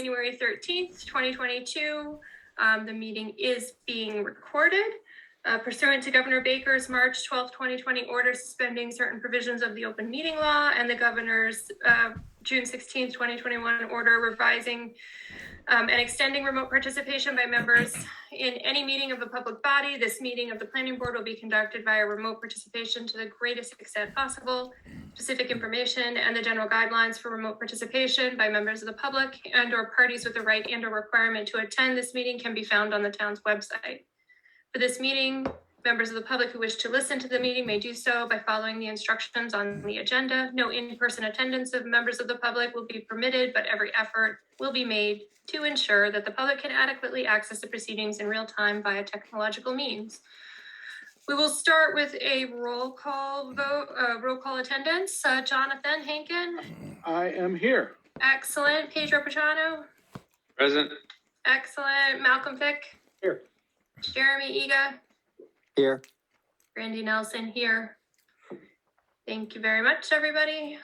January 13th, 2022. The meeting is being recorded. Pursuant to Governor Baker's March 12th, 2020 order suspending certain provisions of the open meeting law and the governor's June 16th, 2021 order revising and extending remote participation by members in any meeting of a public body, this meeting of the planning board will be conducted via remote participation to the greatest extent possible. Specific information and the general guidelines for remote participation by members of the public and or parties with the right and or requirement to attend this meeting can be found on the town's website. For this meeting, members of the public who wish to listen to the meeting may do so by following the instructions on the agenda. No in-person attendance of members of the public will be permitted, but every effort will be made to ensure that the public can adequately access the proceedings in real time via technological means. We will start with a roll call vote, roll call attendance. Jonathan Hankin. I am here. Excellent. Pedro Pachano. Present. Excellent. Malcolm Fick. Here. Jeremy Ega. Here. Randy Nelson here. Thank you very much, everybody.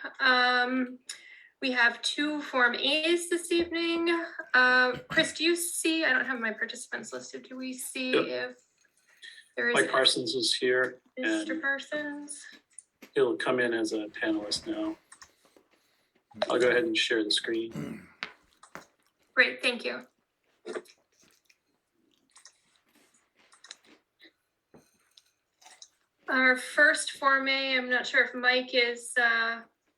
We have two Form As this evening. Chris, do you see, I don't have my participants listed. Do we see if there is? Mike Parsons is here. Mr. And Parsons? he'll come in as a panelist now. I'll go ahead and share the screen. Great, thank you. Our first Form A, I'm not sure if Mike is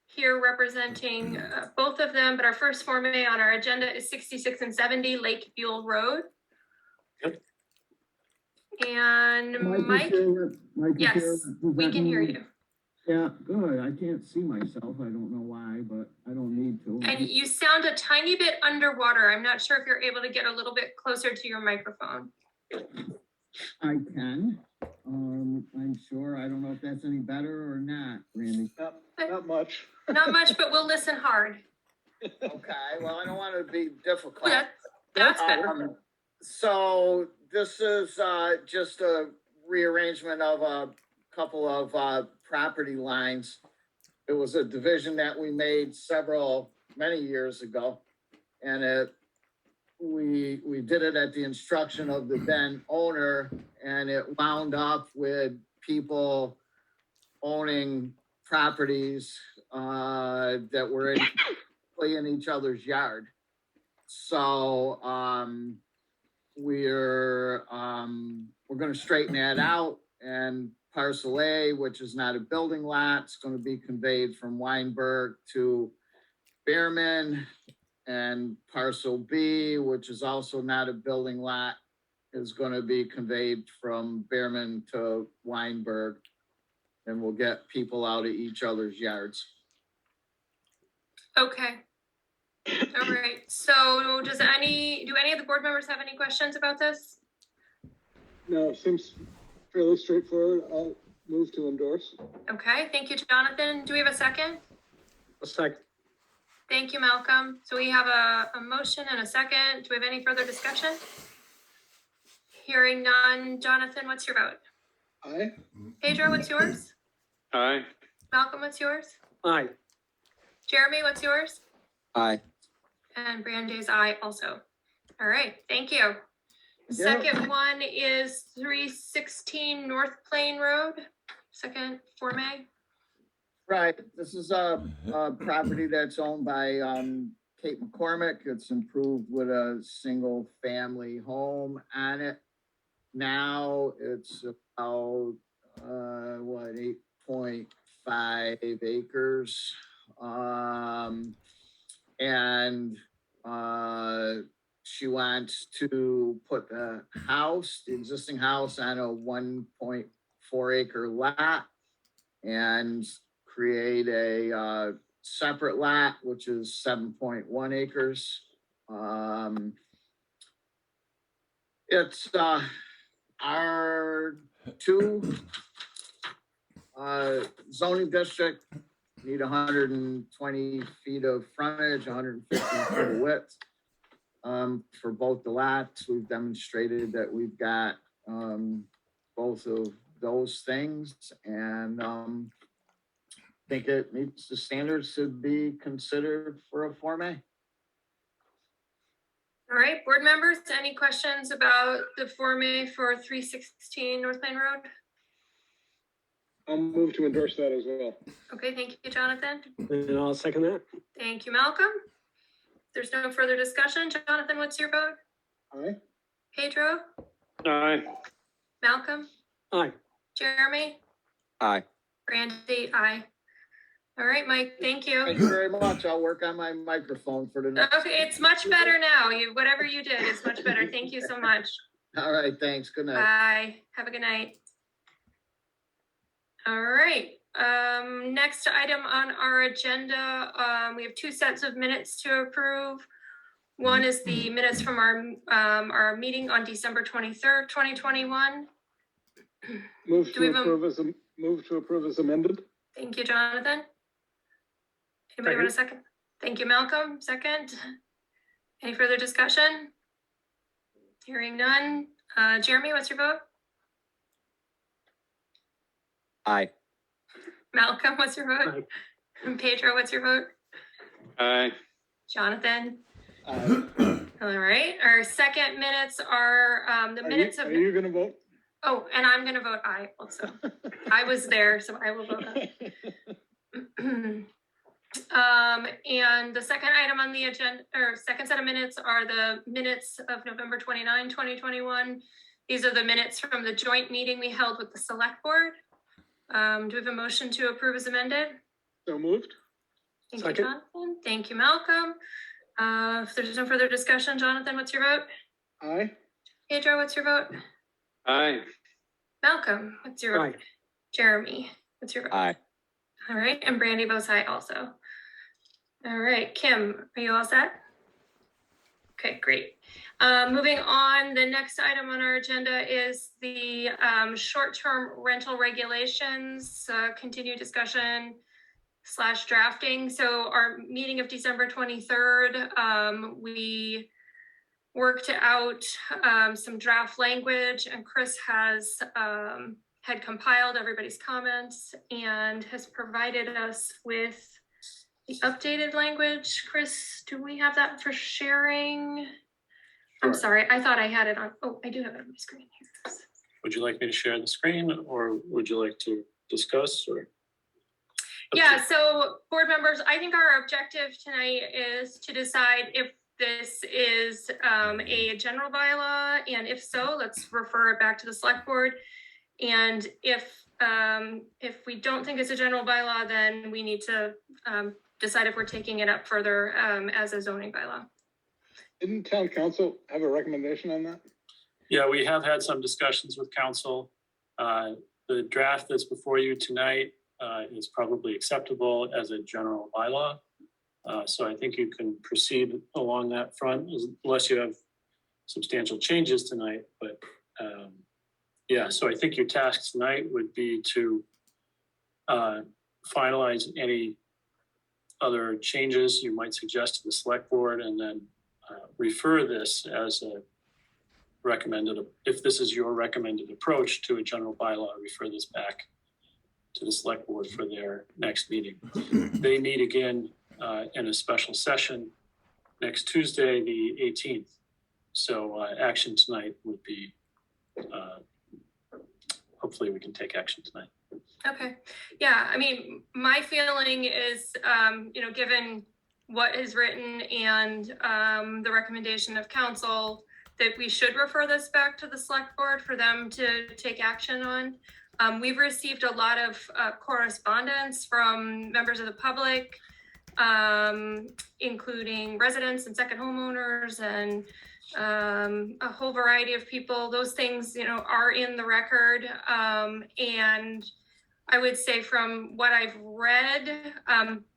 here representing both of them, but our first Form A on our agenda is 66 and 70 Lake Buell Road. Yep. And Mike, yes, we can hear you. Yeah, good. I can't see myself. I don't know why, but I don't need to. And you sound a tiny bit underwater. I'm not sure if you're able to get a little bit closer to your microphone. I can. I'm sure. I don't know if that's any better or not, Randy. Not much. Not much, but we'll listen hard. Okay, well, I don't want to be difficult. That's better. So this is just a rearrangement of a couple of property lines. It was a division that we made many years ago. And we did it at the instruction of the then owner, and it wound up with people owning properties that were in each other's yard. So we're going to straighten that out, and parcel A, which is not a building lot, is going to be conveyed from Weinberg to Behrman, and parcel B, which is also not a building lot, is going to be conveyed from Behrman to Weinberg, and we'll get people out of each other's yards. Okay. All right. So do any of the board members have any questions about this? No, it seems fairly straightforward. I'll move to endorse. Okay. Thank you, Jonathan. Do we have a second? A second. Thank you, Malcolm. So we have a motion and a second. Do we have any further discussion? Hearing none. Jonathan, what's your vote? Aye. Pedro, what's yours? Aye. Malcolm, what's yours? Aye. Jeremy, what's yours? Aye. And Brande's aye also. All right, thank you. The Yeah. second one is 316 North Plain Road, second Form A. Right, this is a property that's owned by Kate McCormick. It's improved with a single family home on it. Now it's about 8.5 acres. And she wants to put the existing house on a 1.4 acre lot and create a separate lot, which is 7.1 acres. It's R2 zoning district. Need 120 feet of frontage, 150 feet of width. For both the lots, we've demonstrated that we've got both of those things, and think it meets the standards to be considered for a Form A. All right, board members, any questions about the Form A for 316 North Plain Road? I'll move to endorse that as well. Okay, thank you, Jonathan. And I'll second that. Thank you, Malcolm. If there's no further discussion, Jonathan, what's your vote? Aye. Pedro? Aye. Malcolm? Aye. Jeremy? Aye. Brandy? Aye. All right, Mike, thank you. Thank you very much. I'll work on my microphone for the next. Okay, it's much better now. Whatever you did is much better. Thank you so much. All right, thanks. Good night. Bye. Have a good night. All right, next item on our agenda, we have two sets of minutes to approve. One is the minutes from our meeting on December 23rd, 2021. Move Do we to have a- approve as amended. Thank you, Jonathan. Anybody want a second? Thank you, Malcolm. Second. Any further discussion? Hearing none. Jeremy, what's your vote? Aye. Malcolm, what's your vote? Aye. And Pedro, what's your vote? Aye. Jonathan? Aye. All right, our second minutes are the minutes of, Are you gonna vote? oh, and I'm gonna vote aye also. I was there, so I will vote aye. And the second item on the agenda, or second set of minutes are the minutes of November 29, 2021. These are the minutes from the joint meeting we held with the select board. Do we have a motion to approve as amended? So moved. Thank you, Second. Jonathan. Thank you, Malcolm. If there's no further discussion, Jonathan, what's your vote? Aye. Pedro, what's your vote? Aye. Malcolm, what's your vote? Aye. Jeremy, what's your vote? Aye. All right, and Brandy votes aye also. All right, Kim, are you all set? Okay, great. Moving on, the next item on our agenda is the short-term rental regulations, continued discussion / drafting. So our meeting of December 23rd, we worked out some draft language, and Chris has had compiled everybody's comments and has provided us with the updated language. Chris, do we have that for sharing? I'm Sure. sorry, I thought I had it on, oh, I do have it on my screen here. Would you like me to share the screen, or would you like to discuss, or? Yeah, so board members, I think our objective tonight is to decide if this is a general bylaw, and if so, let's refer it back to the select board. And if we don't think it's a general bylaw, then we need to decide if we're taking it up further as a zoning bylaw. Didn't town council have a recommendation on that? Yeah, we have had some discussions with council. The draft that's before you tonight is probably acceptable as a general bylaw. So I think you can proceed along that front unless you have substantial changes tonight. But yeah, so I think your task tonight would be to finalize any other changes you might suggest to the select board, and then refer this as a recommended, if this is your recommended approach to a general bylaw, refer this back to the select board for their next meeting. They meet again in a special session next Tuesday, the 18th. So action tonight would be, hopefully we can take action tonight. Okay, yeah, I mean, my feeling is, given what is written and the recommendation of council, that we should refer this back to the select board for them to take action on. We've received a lot of correspondence from members of the public, including residents and second homeowners and a whole variety of people. Those things, are in the record. And I would say from what I've read,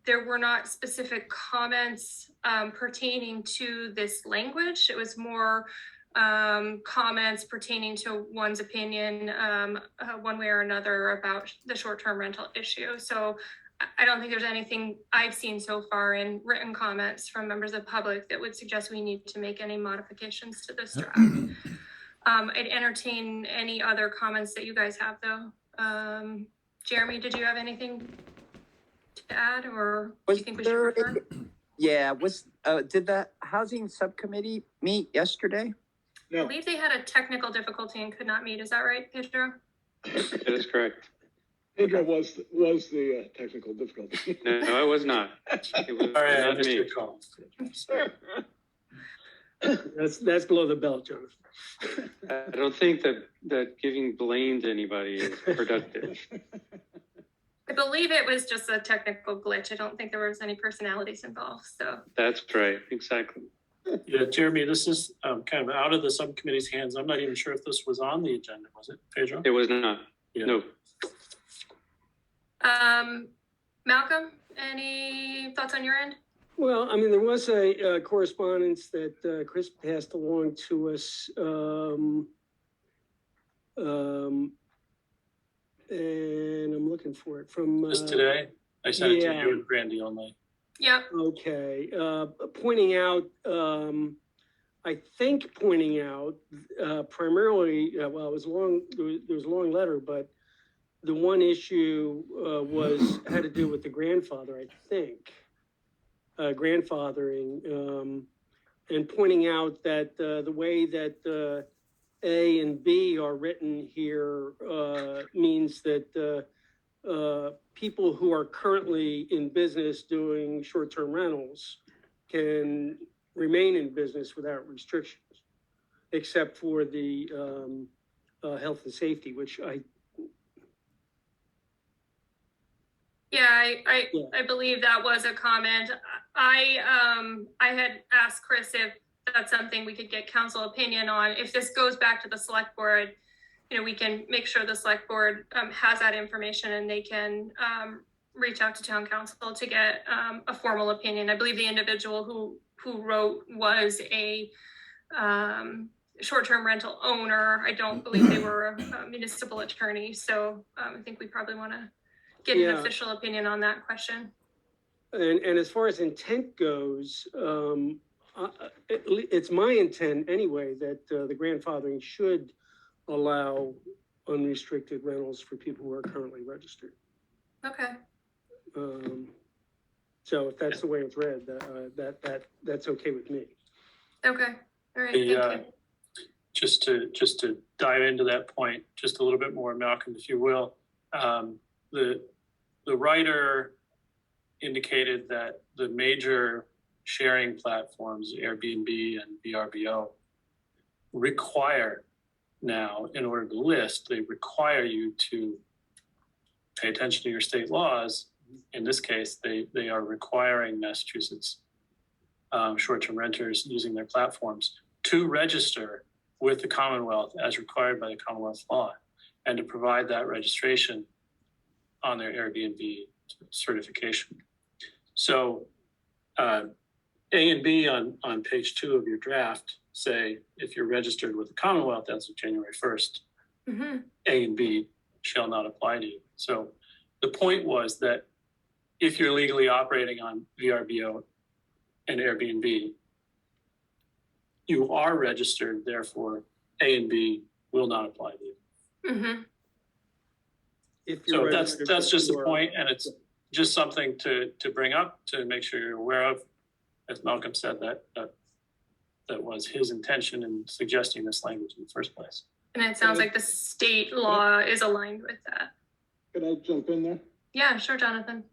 there were not specific comments pertaining to this language. It was more comments pertaining to one's opinion, one way or another, about the short-term rental issue. So I don't think there's anything I've seen so far in written comments from members of the public that would suggest we need to make any modifications to this draft. I'd entertain any other comments that you guys have, though. Jeremy, did you have anything to add, or do you think we should refer? Yeah, did the housing subcommittee meet yesterday? I No, believe they had a technical difficulty and could not meet. Is that right, Pedro? That is correct. Pedro was the technical difficulty. No, it was not. It was All right, I not understand me. your call. That's below the belt, Jonathan. I don't think that giving blame to anybody is productive. I believe it was just a technical glitch. I don't think there was any personalities involved, so. That's right, exactly. Yeah, Jeremy, this is kind of out of the subcommittee's hands. I'm not even sure if this was on the agenda, was it, Pedro? It was not. Yeah. No. Malcolm, any thoughts on your end? Well, I mean, there was a correspondence that Chris passed along to us. And I'm looking for it from. Just today? I sent it to yeah. you and Brandy only. Yeah, Okay, pointing out, I think pointing out, primarily, well, it was long, there was a long letter, but the one issue, had to do with the grandfather, I think. Grandfathering, and pointing out that, the way that, A and B are written here, means that, people who are currently in business doing short-term rentals can remain in business without restrictions, except for the health and safety, which yeah, Yeah. I believe that was a comment. I had asked Chris if that's something we could get council opinion on. If this goes back to the select board, you know, we can make sure the select board has that information and they can reach out to town council to get a formal opinion. I believe the individual who wrote was a short-term rental owner. I don't believe they were a municipal attorney. So I think we probably want to get an Yeah. official opinion on that question. and as far as intent goes, it's my intent anyway that the grandfathering should allow unrestricted rentals for people who are currently registered. Okay. So if that's the way it's read, that's okay with me. Okay. All right. The, Thank you. just to dive into that point just a little bit more, Malcolm, if you will. The writer indicated that the major sharing platforms, Airbnb and VRBO, require now, in order to list, they require you to pay attention to your state laws. In this case, they are requiring Massachusetts short-term renters using their platforms to register with the Commonwealth as required by the Commonwealth law and to provide that registration on their Airbnb certification. So A and B on page 2 of your draft say if you're registered with the Commonwealth as of January 1st, Mm-hmm. A and B shall not apply to you. So the point was that if you're legally operating on VRBO and Airbnb, you are registered, therefore A and B will not apply to you. Mm-hmm. If So you're that's registered just the for- point, and it's just something to bring up, to make sure you're aware of. As Malcolm said, that was his intention in suggesting this language in the first place. And it sounds like the state law is aligned with that. Can I jump in there? Yeah, sure, Jonathan.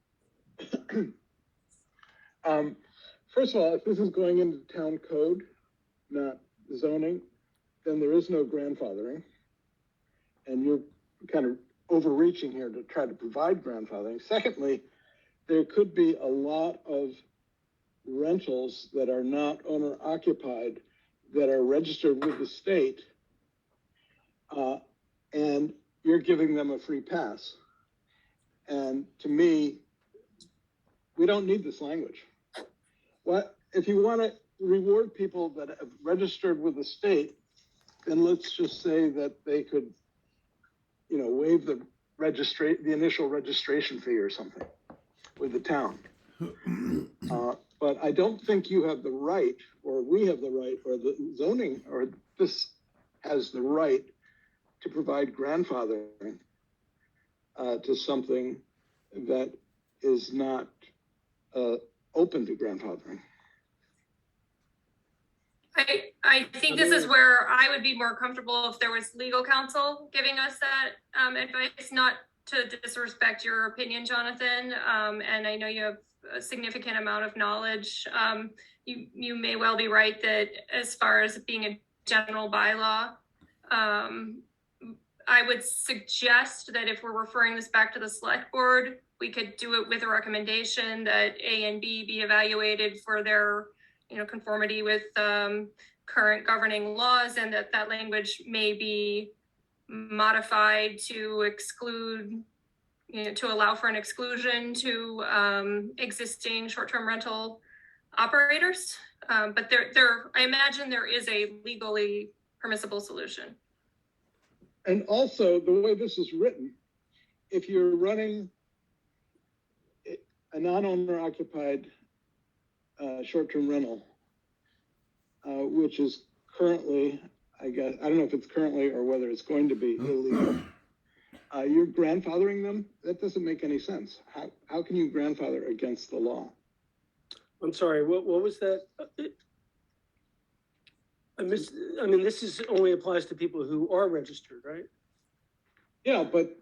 First of all, if this is going into town code, not zoning, then there is no grandfathering. And you're kind of overreaching here to try to provide grandfathering. Secondly, there could be a lot of rentals that are not owner occupied that are registered with the state. And you're giving them a free pass. And to me, we don't need this language. What, if you want to reward people that have registered with the state, then let's just say that they could, waive the initial registration fee or something with the town. But I don't think you have the right, or we have the right, or the zoning, or this has the right to provide grandfathering to something that is not open to grandfathering. I think this is where I would be more comfortable if there was legal counsel giving us that advice, not to disrespect your opinion, Jonathan. And I know you have a significant amount of knowledge. You may well be right that as far as being a general bylaw, I would suggest that if we're referring this back to the select board, we could do it with a recommendation that A and B be evaluated for their, conformity with current governing laws, and that language may be modified to exclude, to allow for an exclusion to existing short-term rental operators. But I imagine there is a legally permissible solution. And also, the way this is written, if you're running a non-owner occupied short-term rental, which is currently, I guess, I don't know if it's currently or whether it's going to be illegal, you're grandfathering them? That doesn't make any sense. How can you grandfather against the law? I'm sorry, what was that? This is only applies to people who are registered, right? Yeah, but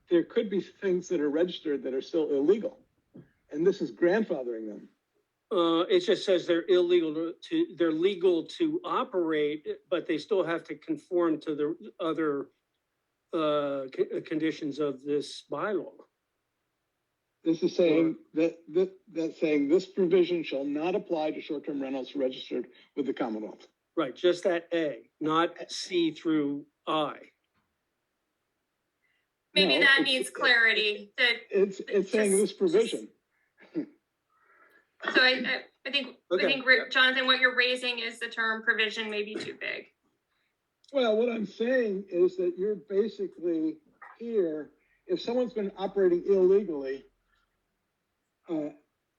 there could be things that are registered that are still illegal, and this is grandfathering them. It just says they're they're legal to operate, but they still have to conform to the other conditions of this bylaw. This is saying that's saying this provision shall not apply to short-term rentals registered with the Commonwealth. Right, just that A, not C through I. Maybe No, that it's- needs clarity. That It's saying this provision. so I think Okay. Jonathan, what you're raising is the term provision may be too big. Well, what I'm saying is that you're basically here, if someone's been operating illegally,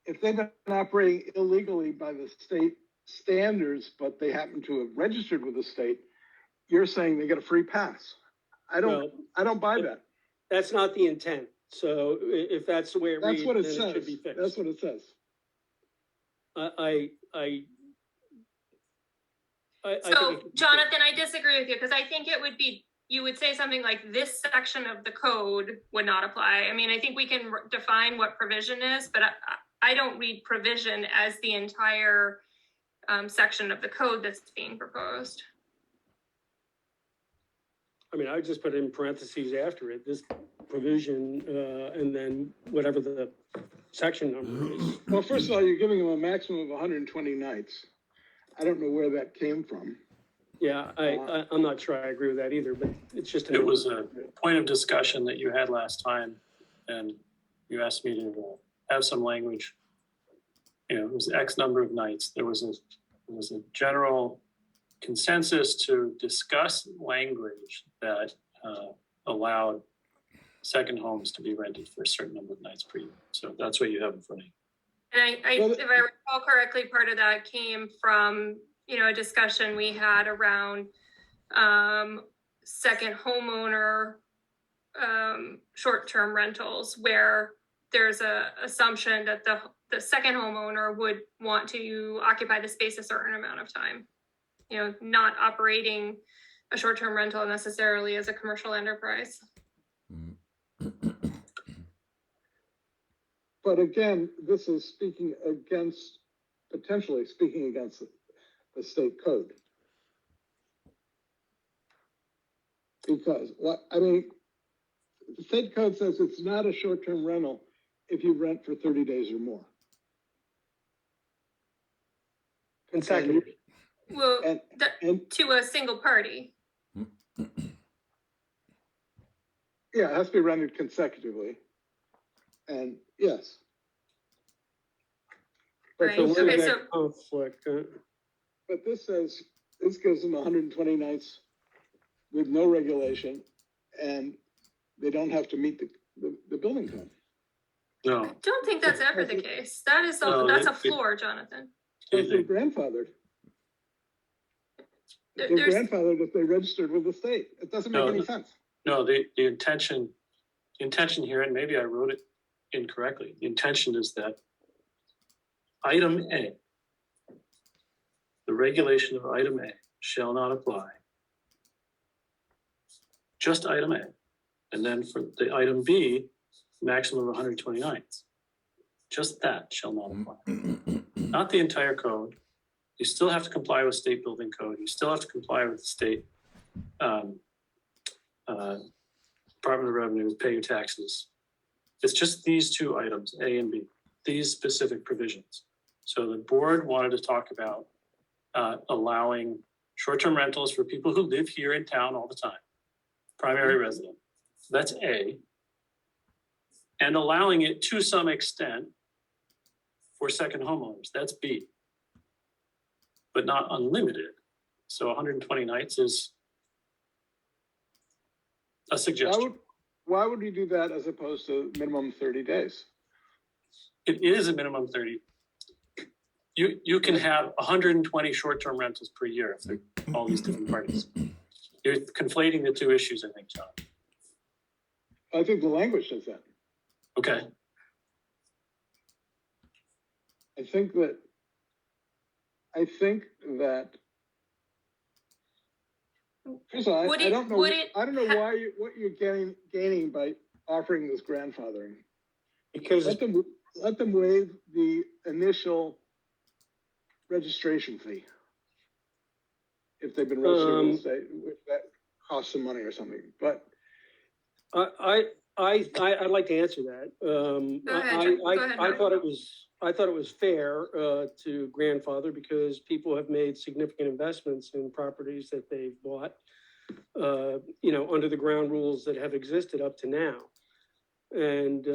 if they've been operating illegally by the state standards, but they happen to have registered with the state, you're saying they get a free pass. I don't buy that. That's not the intent. So if that's the way it reads, That's what it then it says. should be fixed. That's what it says. I So think it- Jonathan, I disagree with you because I think it would be, you would say something like this section of the code would not apply. I mean, I think we can define what provision is, but I don't read provision as the entire section of the code that's being proposed. I would just put in parentheses after it, this provision, and then whatever the section number is. Well, first of all, you're giving them a maximum of 120 nights. I don't know where that came from. Yeah, I'm not sure I agree with that either, but it's just. It was a point of discussion that you had last time, and you asked me to have some language. It was X number of nights. There was a general consensus to discuss language that allowed second homes to be rented for a certain number of nights per year. So that's what you have in front of you. And if I recall correctly, part of that came from, a discussion we had around second homeowner short-term rentals, where there's a assumption that the second homeowner would want to occupy the space a certain amount of time. Not operating a short-term rental necessarily as a commercial enterprise. But again, this is potentially speaking against the state code. Because the state code says it's not a short-term rental if you rent for 30 days or more. Consecutive. Well, And to a single party. yeah, it has to be rented consecutively. And yes. But Right. the way Okay, that- so Conflict. But this gives them 120 nights with no regulation, and they don't have to meet the building code. No, I don't think that's ever the case. That's a floor, Jonathan. So if they're grandfathered. They're There's, grandfathered if they registered with the state. It doesn't make No, any no. sense. no, the intention here, and maybe I wrote it incorrectly. The intention is that item A. The regulation of item A shall not apply. Just item A. And then for the item B, maximum of 120 nights. Just that shall not apply. Not the entire code. You still have to comply with state building code. You still have to comply with the state Department of Revenue, pay your taxes. It's just these two items, A and B, these specific provisions. So the board wanted to talk about allowing short-term rentals for people who live here in town all the time, primary resident. That's A. And allowing it to some extent for second homeowners, that's B. But not unlimited. So 120 nights is a suggestion. Why would we do that as opposed to minimum 30 days? It is a minimum 30. You can have 120 short-term rentals per year if they're all these different parties. You're conflating the two issues, I think, John. I think the language says that. Okay, I think that first of all, Would I it- don't know, would it I don't know ha- why what you're gaining by offering this grandfathering. Because Let them waive the initial registration fee. If they've been registered with the state, that costs some money or something, but I'd like to answer that. Go ahead, John. Go ahead, I Mark. thought it was fair to grandfather because people have made significant investments in properties that they've bought, under the ground rules that have existed up to now. And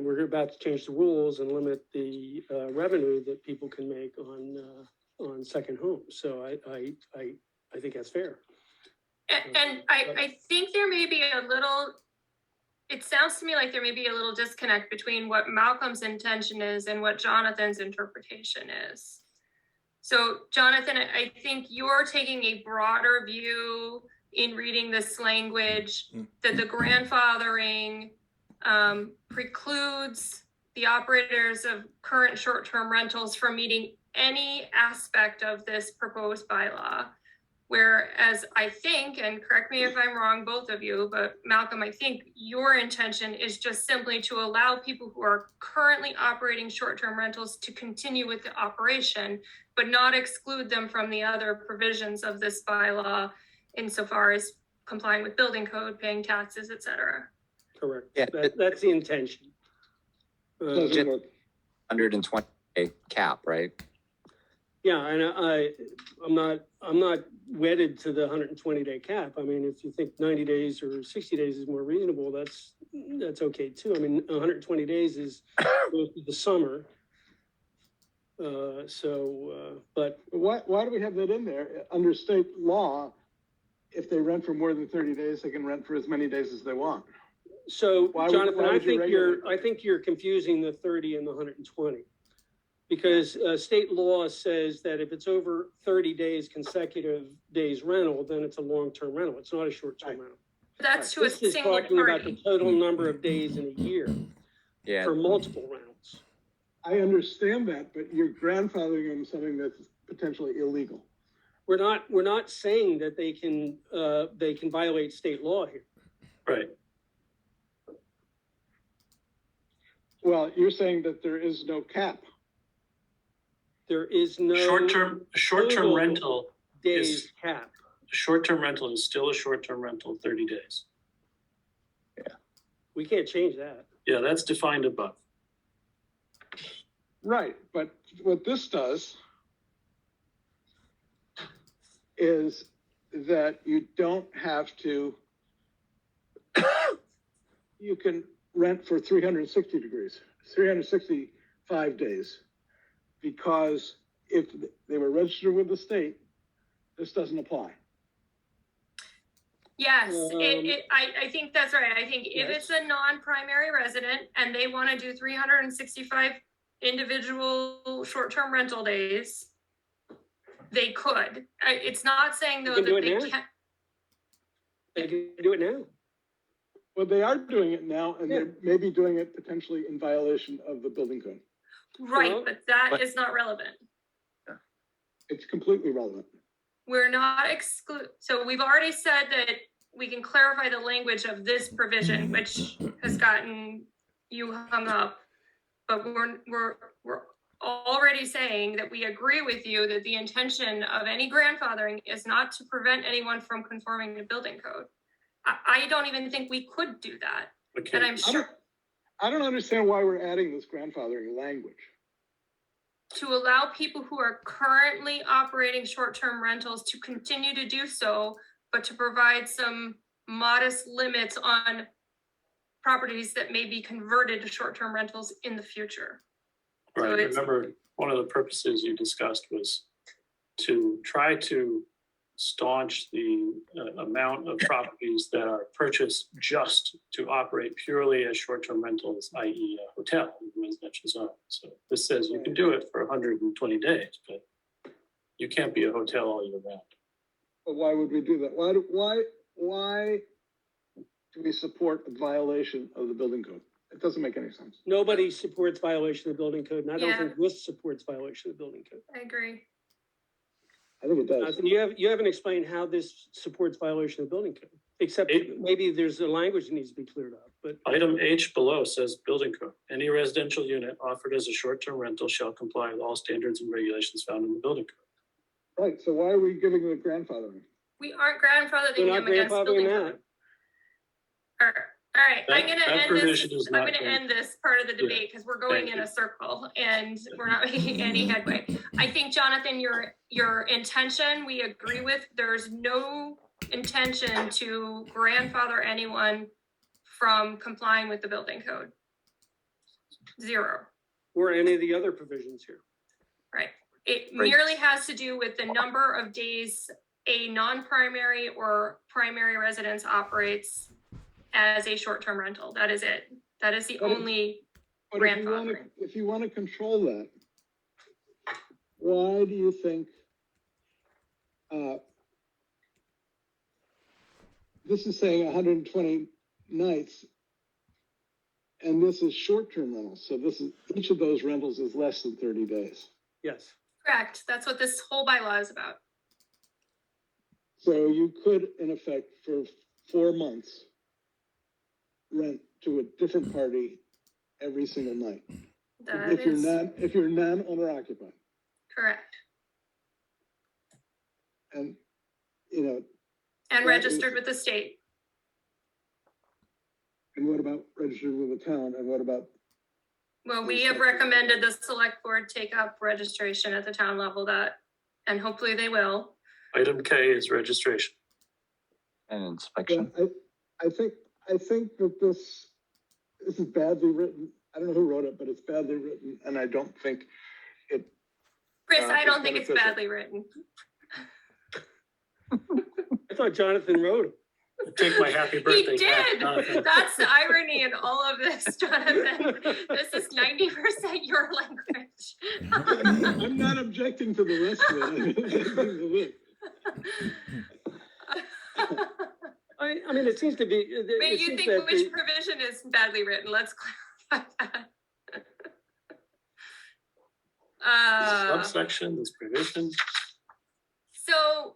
we're about to change the rules and limit the revenue that people can make on second homes. So I think that's fair. And I think there may be a little, it sounds to me like there may be a little disconnect between what Malcolm's intention is and what Jonathan's interpretation is. So Jonathan, I think you're taking a broader view in reading this language that the grandfathering precludes the operators of current short-term rentals from meeting any aspect of this proposed bylaw. Whereas I think, and correct me if I'm wrong, both of you, but Malcolm, I think your intention is just simply to allow people who are currently operating short-term rentals to continue with the operation, but not exclude them from the other provisions of this bylaw insofar as complying with building code, paying taxes, et cetera. Correct. Yeah, That's the intention. doesn't work. 120 day cap, right? Yeah, and I'm not wedded to the 120-day cap. I mean, if you think 90 days or 60 days is more reasonable, that's okay too. I mean, 120 days is most of the summer. But Why do we have that in there? Under state law, if they rent for more than 30 days, they can rent for as many days as they want. so, Why would- Jonathan, why I would you regulate? think you're confusing the 30 and the 120. Because state law says that if it's over 30 days consecutive days rental, then it's a long-term rental. It's not a short-term Right. rental. That's to a This is single talking about the party. total number of days in a year Yeah. for multiple rentals. I understand that, but you're grandfathering them something that's potentially illegal. We're not saying that they can violate state law here. right. Well, you're saying that there is no cap. There is no Short-term total rental, days is- cap. short-term rental is still a short-term rental, 30 days. We can't change that. Yeah, that's defined above. Right, but what this does is that you don't have to, you can rent for 365 days. Because if they were registered with the state, this doesn't apply. Yes, Um, I think that's right. I think if it's a non-primary resident and they want to do 365 individual short-term rental days, they could. It's not saying though They can that do it they now. can't. They can do it now. Well, they are doing it now, and Yeah. they may be doing it potentially in violation of the building code. Right, Well, but that but- is not relevant. It's completely relevant. We're not so we've already said that we can clarify the language of this provision, which has gotten you hung up. But we're already saying that we agree with you that the intention of any grandfathering is not to prevent anyone from conforming to building code. I don't even think we could do that, Okay. and I'm sure I don't understand why we're adding this grandfathering language. to allow people who are currently operating short-term rentals to continue to do so, but to provide some modest limits on properties that may be converted to short-term rentals in the future. Right, So it's- remember, one of the purposes you discussed was to try to staunch the amount of properties that are purchased just to operate purely as short-term rentals, i.e. a hotel in the residential zone. So this says you can do it for 120 days, but you can't be a hotel all year round. But why would we do that? Why do we support a violation of the building code? It doesn't make any sense. Nobody supports violation of the building code, and I don't Yeah. think this supports violation of the building code. I agree. I think it does. Jonathan, you haven't explained how this supports violation of the building code, except maybe there's a language that needs to be cleared up, but Item H below says building code. Any residential unit offered as a short-term rental shall comply with all standards and regulations found in the building code. Right, so why are we giving the grandfathering? We aren't grandfathering we're not them against grandfathering building that. code. All right, I'm That gonna end provision this, is I'm not gonna going- end this part of the Yeah. debate, because we're going Thank in you. a circle and we're not making any headway. I think, Jonathan, your intention, we agree with, there's no intention to grandfather anyone from complying with the building code. Zero, or any of the other provisions here. right? It Right. merely has to do with the number of days a non-primary or primary residence operates as a short-term rental. That is it. That is the But it- only, But if you want to control that, why do you think, this is saying 120 nights, and this is short-term rentals, so each of those rentals is less than 30 days. Yes. correct. That's what this whole bylaw is about. So you could, in effect, for 4 months, rent to a different party every single night. That If is you're non-owner occupied. correct. And, you know, And That registered is- with the state. and what about registered with the town, and what about, Well, we have recommended the select board take up registration at the town level and hopefully they will. Item K is registration. And yeah, inspection. I think that this is badly written. I don't know who wrote it, but it's badly written, and I don't think it, Chris, I It's don't think it's beneficial. badly written. I thought Jonathan wrote it. Take my happy He birthday. cap, did. Jonathan. That's the irony in all of this, Jonathan. This is 90% your language. I'm not objecting to the rest of it. I'm objecting to this. I mean, it seems to be. But it you seems think that which the- provision is badly written? Let's clarify that. Subsection, this provision. So,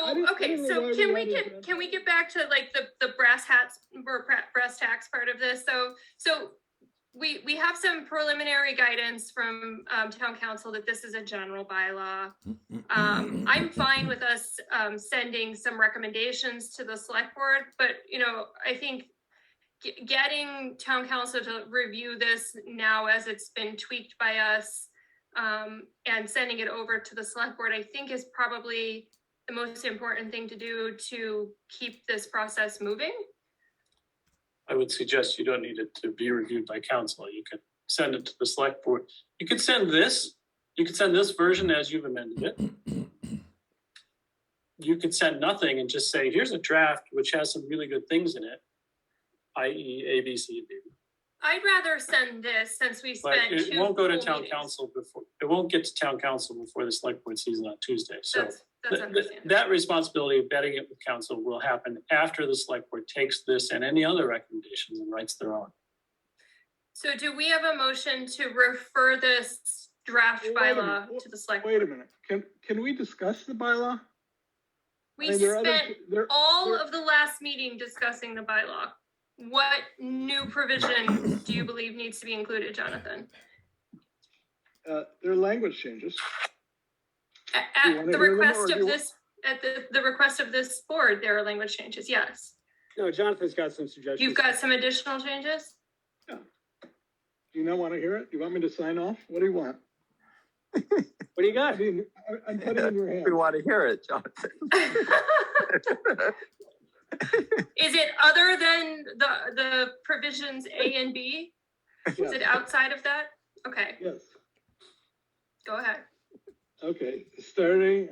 I don't okay, know why so can we added get, can we get back to like the brass hats or brass tacks part of this? So we have some preliminary guidance from town council that this is a general bylaw. I'm fine with us sending some recommendations to the select board, but I think getting town council to review this now as it's been tweaked by us and sending it over to the select board, I think is probably the most important thing to do to keep this process moving. I would suggest you don't need it to be reviewed by council. You can send it to the select board. You could send this version as you've amended it. You could send nothing and just say, here's a draft which has some really good things in it, i.e. A, B, C, D. I'd rather send this since we But spent it two won't go to full town meetings. council before, it won't get to town council before the select board season on Tuesday. So That's understandable. that responsibility of vetting it with council will happen after the select board takes this and any other recommendations and writes their own. So do we have a motion to refer this draft Wait a minute. bylaw to the select? Wait a board? minute, can we discuss the bylaw? We I mean, there are other- spent there- all there- of the last meeting discussing the bylaw. What new provision do you believe needs to be included, Jonathan? There are language changes. A- You At wanna the hear them, or request do of you- this, at the request of this board, there are language changes, yes. No, Jonathan's got some suggestions. You've got some additional changes? Do you not want to hear it? Do you want me to sign off? What do you want? What do you got? I'm putting it in your We hand. want to hear it, Jonathan. Is it other than the provisions A and B? Is Yes. it outside of that? Okay, Yes, go ahead. okay, starting,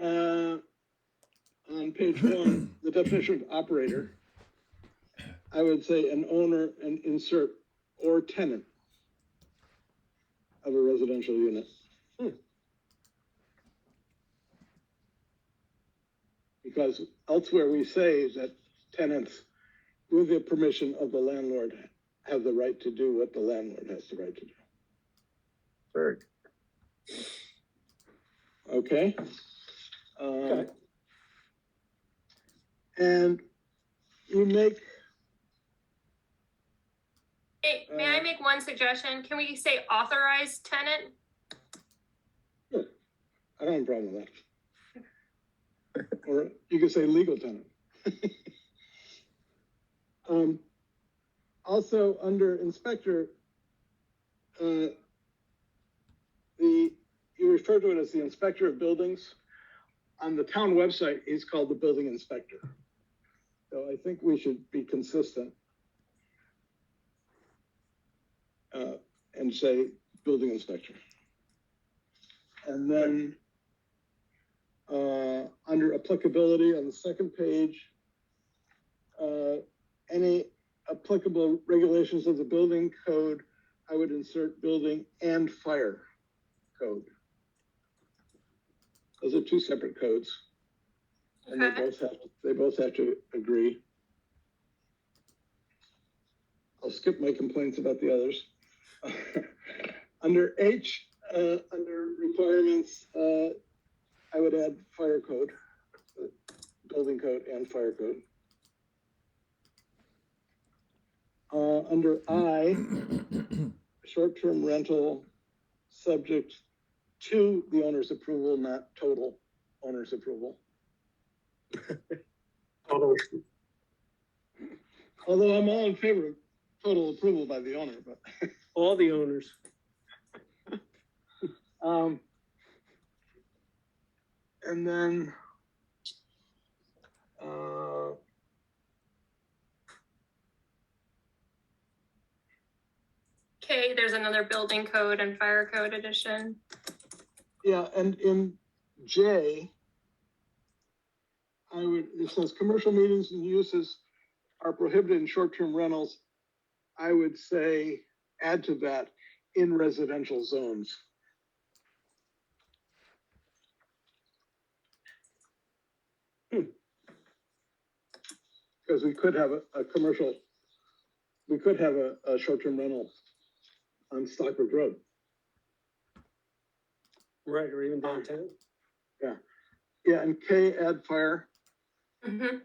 on page 1, the definition of operator. I would say an owner and insert or tenant of a residential unit. Because elsewhere we say that tenants, with the permission of the landlord, have the right to do what the landlord has the right to do. Very Okay? Okay. And you make, Hey, may I make one suggestion? Can we say authorized tenant? I don't have a problem with that. Or you could say legal tenant. Also, under inspector, you refer to it as the inspector of buildings. On the town website, he's called the building inspector. So I think we should be consistent. And say building inspector. And then, under applicability on the second page, any applicable regulations of the building code, I would insert building and fire code. Those are two separate codes. And Okay. they both have to agree. I'll skip my complaints about the others. Under H, under requirements, I would add fire code, building code and fire code. Under I, short-term rental, subject to the owner's approval, not total owner's approval. Although I'm all in favor of total approval by the owner, but. All the owners. And then, Okay, there's another building code and fire code addition. yeah, and in J, it says commercial meetings and uses are prohibited in short-term rentals. I would say, add to that, in residential zones. Because we could have a commercial, we could have a short-term rental on Stockbridge Road. Right, or even downtown. Yeah, and K, add fire Mm-hmm.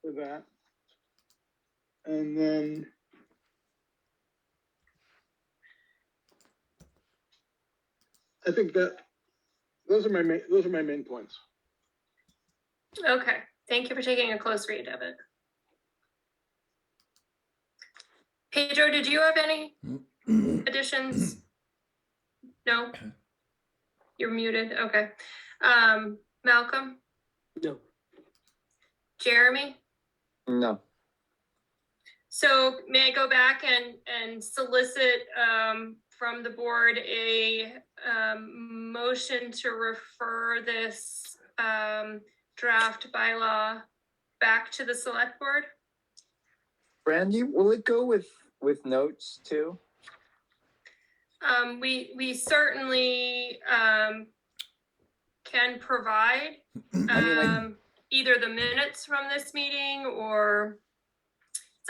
for that. And then I think that those are my main points. Okay, thank you for taking a close read of it. Pedro, did you have any additions? No? You're muted, okay. Malcolm, No. Jeremy? No. So may I go back and solicit from the board a motion to refer this draft bylaw back to the select board? Brandy, will it go with notes too? We certainly can provide I mean, like, either the minutes from this meeting or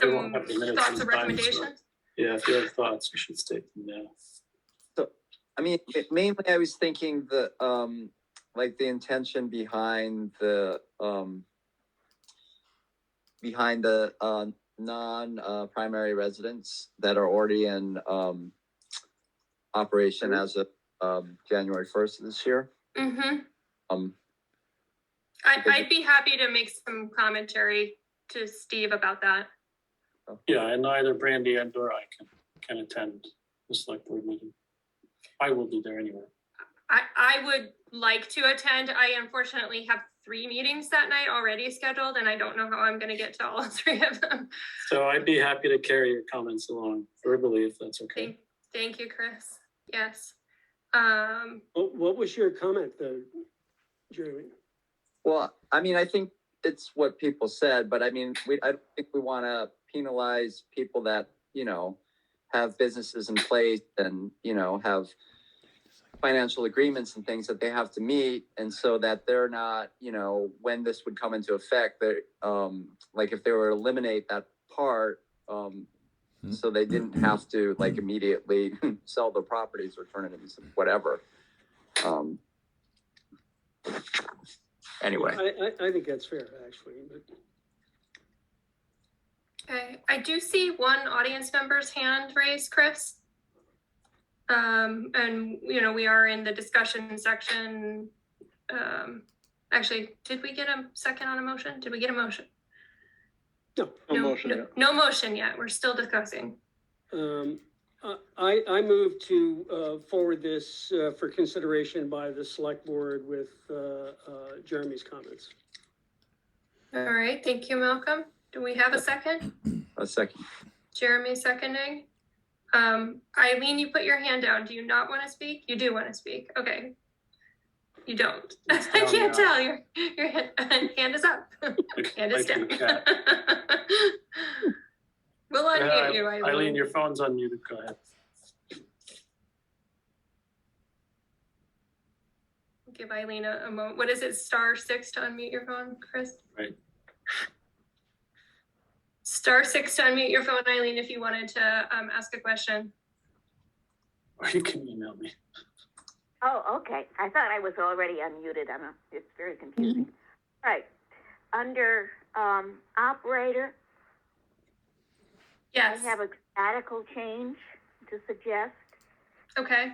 We some won't have the minutes thoughts in or time, so- recommendations. Yeah, if you have thoughts, you should state them now. I mean, mainly I was thinking the, like the intention behind the, non-primary residents that are already in, operation as of, January 1st of this year. Mm-hmm. Um, I'd be happy to make some commentary to Steve about that. Yeah, and neither Brandy and or I can attend the select board meeting. I will be there anyway. I would like to attend. I unfortunately have 3 meetings that night already scheduled, and I don't know how I'm gonna get to all 3 of them. So I'd be happy to carry your comments along verbally if that's okay. Thank you, Chris. Yes. What was your comment though, Jeremy? Well, I mean, I think it's what people said, but I mean, I don't think we want to penalize people that, you know, have businesses in place and, you know, have financial agreements and things that they have to meet. And so that they're not, you know, when this would come into effect, they're, like if they were to eliminate that part, so they didn't have to like immediately sell their properties or turn it into whatever. Anyway. I think that's fair, actually, but Okay, I do see one audience member's hand raised, Chris. And you know, we are in the discussion section. Actually, did we get a second on a motion? Did we get a motion? no. No motion yet. No motion yet. We're still discussing. I move to forward this for consideration by the select board with Jeremy's comments. All right, thank you, Malcolm. Do we have a second? A second. Jeremy seconding. Eileen, you put your hand down. Do you not want to speak? You do want to speak. Okay. You don't. I It's down can't now. tell. Your hand is up. Hand is Like down. your cat. We'll unmute you, Eileen. Eileen, your phone's unmuted. Go ahead. Give Eileen a moment. What is it? *6 to unmute your phone, Chris? Right. *6 to unmute your phone, Eileen, if you wanted to ask a question. Or you can email me. Oh, okay. I thought I was already unmuted. It's very confusing. Right. Under operator, Yes. I have a radical change to suggest. Okay.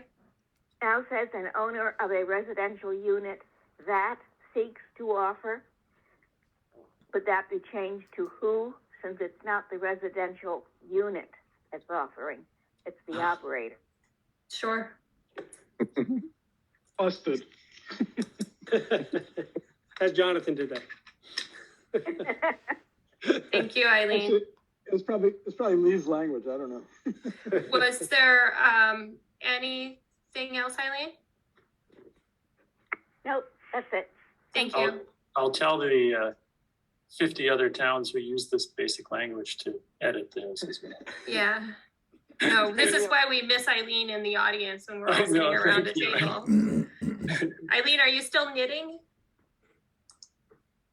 Now says an owner of a residential unit that seeks to offer. Would that be changed to who, since it's not the residential unit that's offering, it's the operator? Sure. Busted. As Jonathan did that. Thank you, Eileen. Actually, it's probably Lee's language. I don't know. Was there anything else, Eileen? Nope, that's it. Thank you. I'll tell the 50 other towns who use this basic language to edit theirs as well. Yeah. No, this is why we miss Eileen in the audience when we're all I sitting know, around the thank you. table. Eileen, are you still knitting?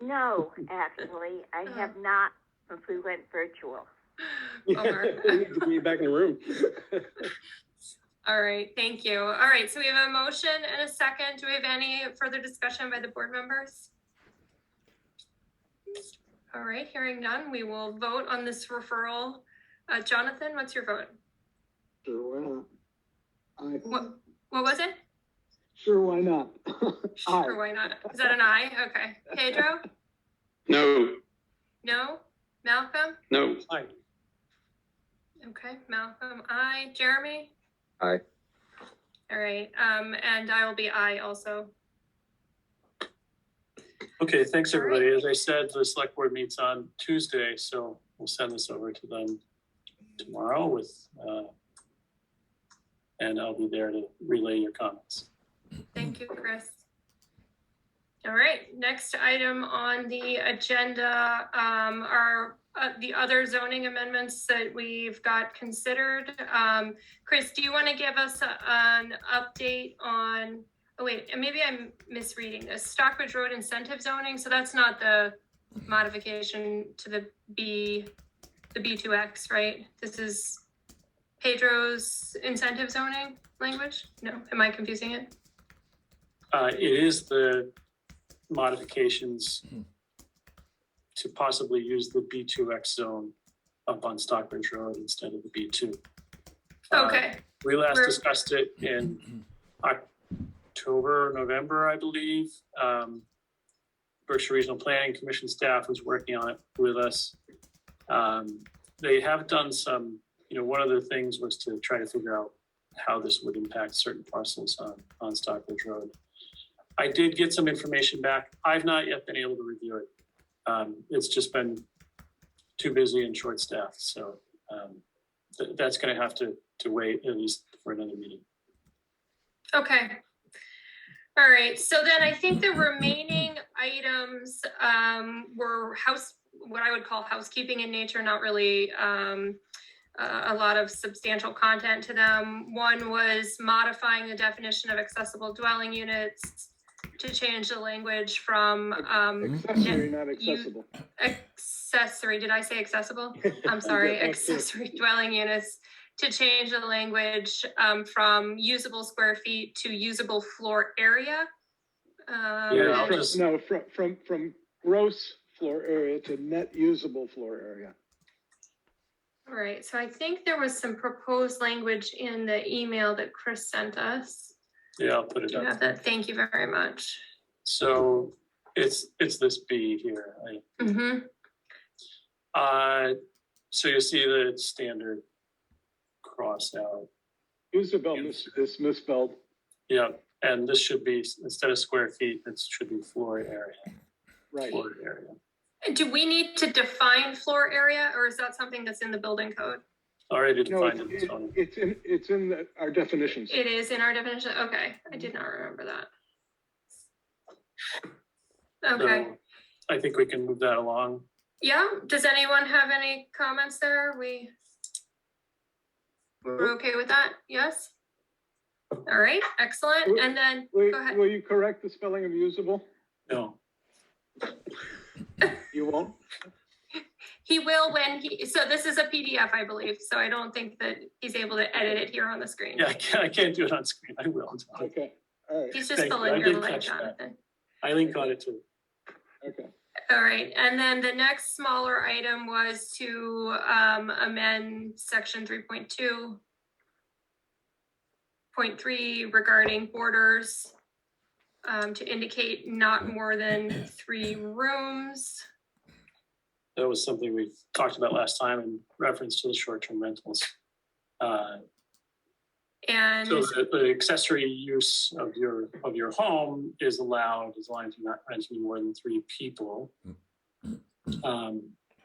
No, actually, I have not since we went virtual. Over. We need to be back in the room. All right, thank you. All right, so we have a motion and a second. Do we have any further discussion by the board members? All right, hearing none, we will vote on this referral. Jonathan, what's your vote? Sure, why not? What was it? Sure, why not? Sure, why not? Is that an aye? Okay. Pedro? No, No? Malcolm? no. Hi. Okay, Malcolm, aye. Jeremy? Aye. All right, and I will be aye also. Okay, thanks, All right. everybody. As I said, the select board meets on Tuesday, so we'll send this over to them tomorrow with, and I'll be there to relay your comments. Thank you, Chris. All right, next item on the agenda are the other zoning amendments that we've got considered. Chris, do you want to give us an update on, oh wait, maybe I'm misreading this, Stockbridge Road incentive zoning? So that's not the modification to the B2X, right? This is Pedro's incentive zoning language? No, am I confusing it? It is the modifications to possibly use the B2X zone up on Stockbridge Road instead of the B2. Okay, We last We're- discussed it in October, November, I believe. Berkshire Regional Planning Commission staff was working on it with us. They have done some, one of the things was to try to figure out how this would impact certain parcels on Stockbridge Road. I did get some information back. I've not yet been able to review it. It's just been too busy and short-staffed, so that's going to have to wait at least for another meeting. okay. All right, so then I think the remaining items were what I would call housekeeping in nature, not really a lot of substantial content to them. One was modifying the definition of accessible dwelling units to change the language from Accessory, not accessible. accessory, did I say accessible? I'm sorry, Yeah, that's it. accessory dwelling units, to change the language from usable square feet to usable floor area. Yeah, I'll and- just- No, from gross floor area to net usable floor area. All right, so I think there was some proposed language in the email that Chris sent us. Yeah, I'll put it Do you have up. that? Thank you very much. So it's this B here. Mm-hmm. So you see the standard cross out. Usable is misspelled. Yeah, and this should be, instead of square feet, it should be floor area. Right. Floor area. Do we need to define floor area, or is that something that's in the building code? Already No, defined in the zoning. it's in our definitions. It is in our definition? Okay, I did not remember that. Okay, So I think we can move that along. yeah, does anyone have any comments there? We're okay with that? Yes? All right, excellent, and then, go ahead. Will you correct the spelling of usable? No, You won't? He will so this is a PDF, I believe, so I don't think that he's able to edit it here on the screen. yeah, I can't do it on screen. I will. Okay, all right, He's just Thank you. filling I your did line, catch that. Jonathan. Eileen got it too. okay. All right, and then the next smaller item was to amend section 3.2.3 regarding borders to indicate not more than 3 rooms. That was something we talked about last time in reference to the short-term rentals. And So the accessory use of your home is allowed as long as you're not renting more than 3 people.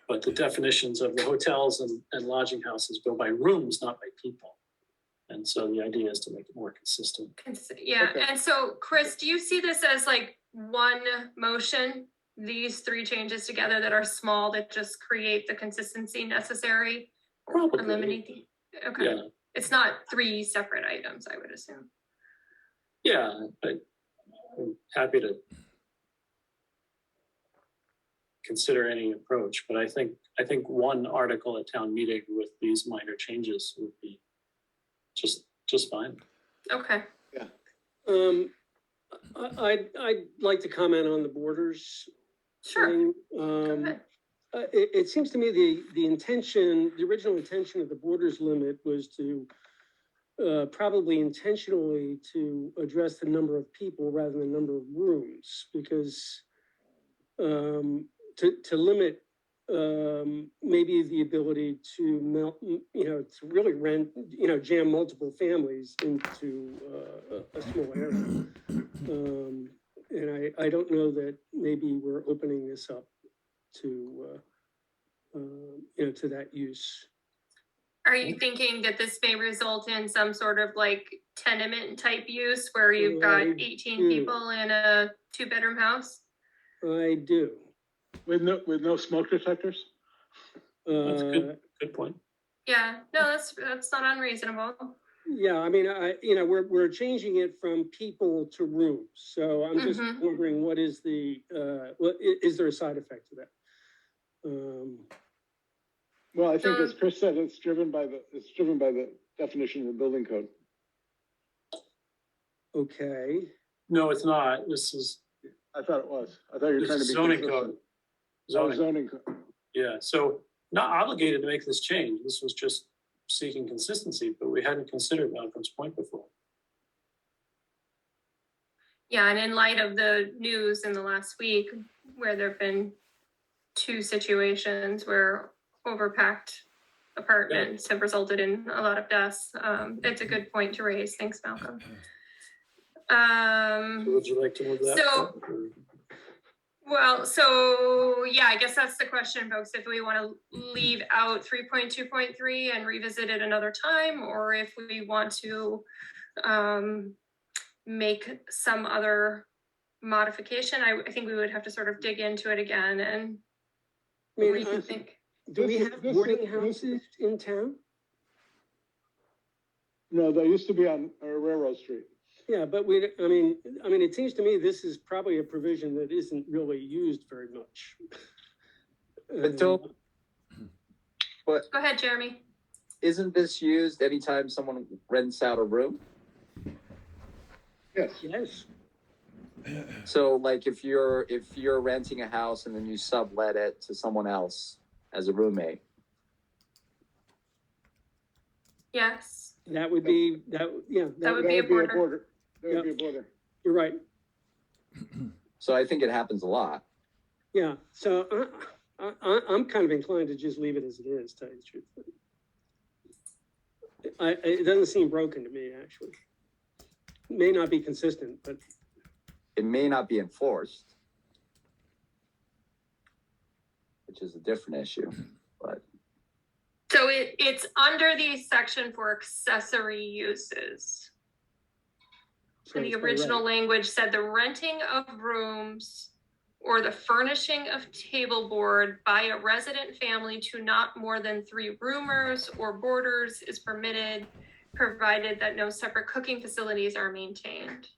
But the definitions of the hotels and lodging houses go by rooms, not by people. And so the idea is to make it more consistent. yeah, Okay. and so Chris, do you see this as like one motion? These 3 changes together that are small that just create the consistency necessary? Probably. Eliminate the, okay. Yeah, It's not 3 separate items, I would assume. yeah, but I'm happy to consider any approach, but I think one article at town meeting with these minor changes would be just fine. Okay, I'd like to comment on the borders sure. thing. Go ahead. It seems to me the original intention of the borders limit was to probably intentionally to address the number of people rather than the number of rooms, because to limit maybe the ability to to really jam multiple families into a small area. And I don't know that maybe we're opening this up to to that use. Are you thinking that this may result in some sort of like tenement type use where you've got I 18 do. people in a 2-bedroom house? I do. With no smoke detectors? That's Uh, good point. Yeah, no, that's not unreasonable. Yeah, I mean, we're changing it from people to rooms, so I'm just Mhm. wondering what is is there a side effect to that? Well, I think as Chris said, it's driven by the definition in the building code. Okay, No, it's not. This is, I thought it was. I thought you were this trying to is be zoning consistent. code. Oh, Zoning, zoning code. yeah, so not obligated to make this change. This was just seeking consistency, but we hadn't considered Malcolm's point before. Yeah, and in light of the news in the last week, where there've been two situations where overpacked apartments have resulted in a lot of deaths, it's a good point to raise. Thanks, Malcolm. So would you like to move that? So- forward, Well, so yeah, I guess that's the question, folks, if we want to leave out 3.2.3 and revisit it another time, or if we want to make some other modification. I think we would have to sort of dig into it again and I mean, rethink. do we This is- have this boarding is- houses in town? No, they used to be on Railroad Street. Yeah, but I mean, it seems to me this is probably a provision that isn't really used very much. But don't, Go ahead, Jeremy. isn't this used anytime someone rents out a room? Yes. Yes, So like if you're renting a house and then you sublet it to someone else as a roommate, Yes, that would be, yeah, that would be a border. That would be a border. you're right. so I think it happens a lot. Yeah, so I'm kind of inclined to just leave it as it is, to tell you the truth. It doesn't seem broken to me, actually. May not be consistent, but It may not be enforced, which is a different issue, but So it's under the section for accessory uses. so And the it's by original right. language said the renting of rooms or the furnishing of table board by a resident family to not more than 3 roomers or boarders is permitted, provided that no separate cooking facilities are maintained.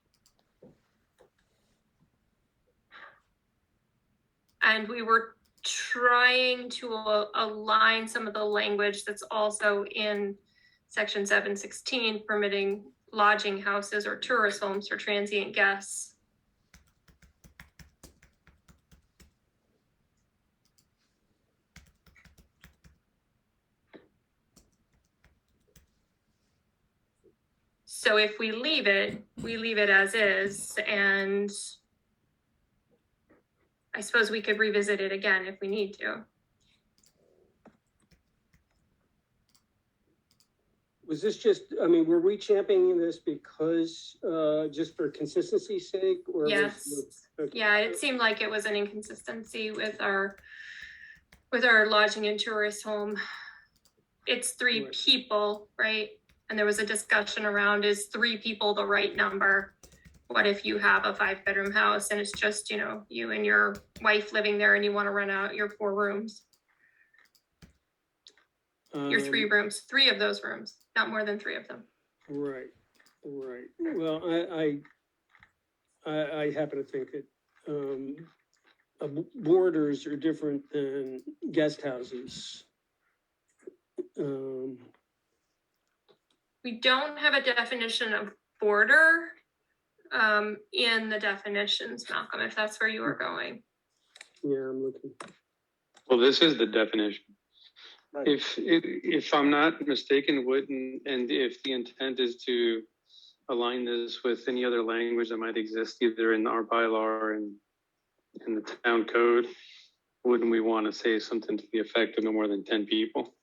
And we were trying to align some of the language that's also in section 716, permitting lodging houses or tourist homes for transient guests. So if we leave it as is, and I suppose we could revisit it again if we need to. Was this just, I mean, were we championing this because, just for consistency's sake, or? was- Yes. okay. Yeah, it seemed like it was an inconsistency with our lodging and tourist home. It's 3 Right. people, right? And there was a discussion around, is 3 people the right number? What if you have a 5-bedroom house and it's just, you and your wife living there and you want to rent out your 4 rooms, your 3 rooms, 3 of those rooms, not more than 3 of them. Right. Well, I happen to think that, boarders are different than guest houses. We don't have a definition of boarder in the definitions, Malcolm, if that's where you were going. Yeah, I'm looking. Well, this is the definition. Right. If I'm not mistaken, wouldn't, and if the intent is to align this with any other language that might exist either in our bylaw or in the town code, wouldn't we want to say something to the effect of no more than 10 people?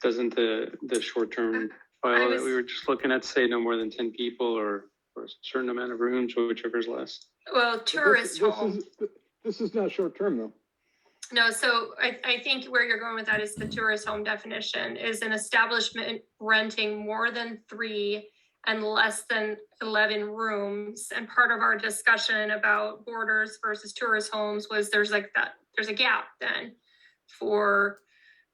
Doesn't the short-term bylaw that we were just looking at say no more than 10 people or a certain amount of rooms, or whichever is less? Well, But tourist home. This is not short-term though. No, so I think where you're going with that is the tourist home definition is an establishment renting more than 3 and less than 11 rooms. And part of our discussion about boarders versus tourist homes was there's a gap then for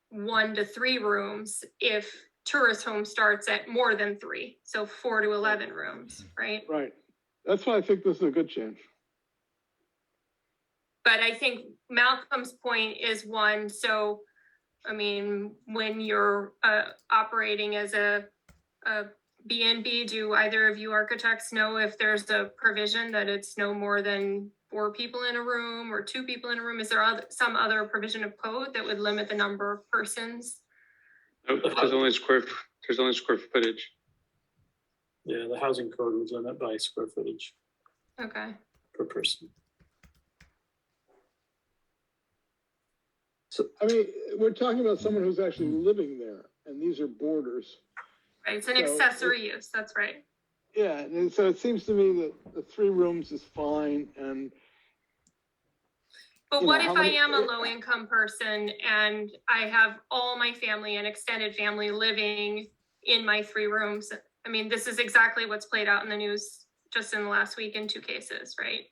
1 to 3 rooms if tourist home starts at more than 3, so 4 to 11 rooms, right? Right. That's why I think this is a good change. But I think Malcolm's point is one, so I mean, when you're operating as a B&B, do either of you architects know if there's a provision that it's no more than 4 people in a room or 2 people in a room? Is there some other provision of code that would limit the number of persons? Nope, there's only square footage. Yeah, the housing code would limit by square footage Okay. per person. I mean, we're talking about someone who's actually living there, and these are boarders. Right, it's an So, accessory use, that's right. Yeah, and so it seems to me that the 3 rooms is fine, and But you what know, if how I many- am a low income person and I have all my family and extended family living in my 3 rooms? I mean, this is exactly what's played out in the news just in the last week in 2 cases, right?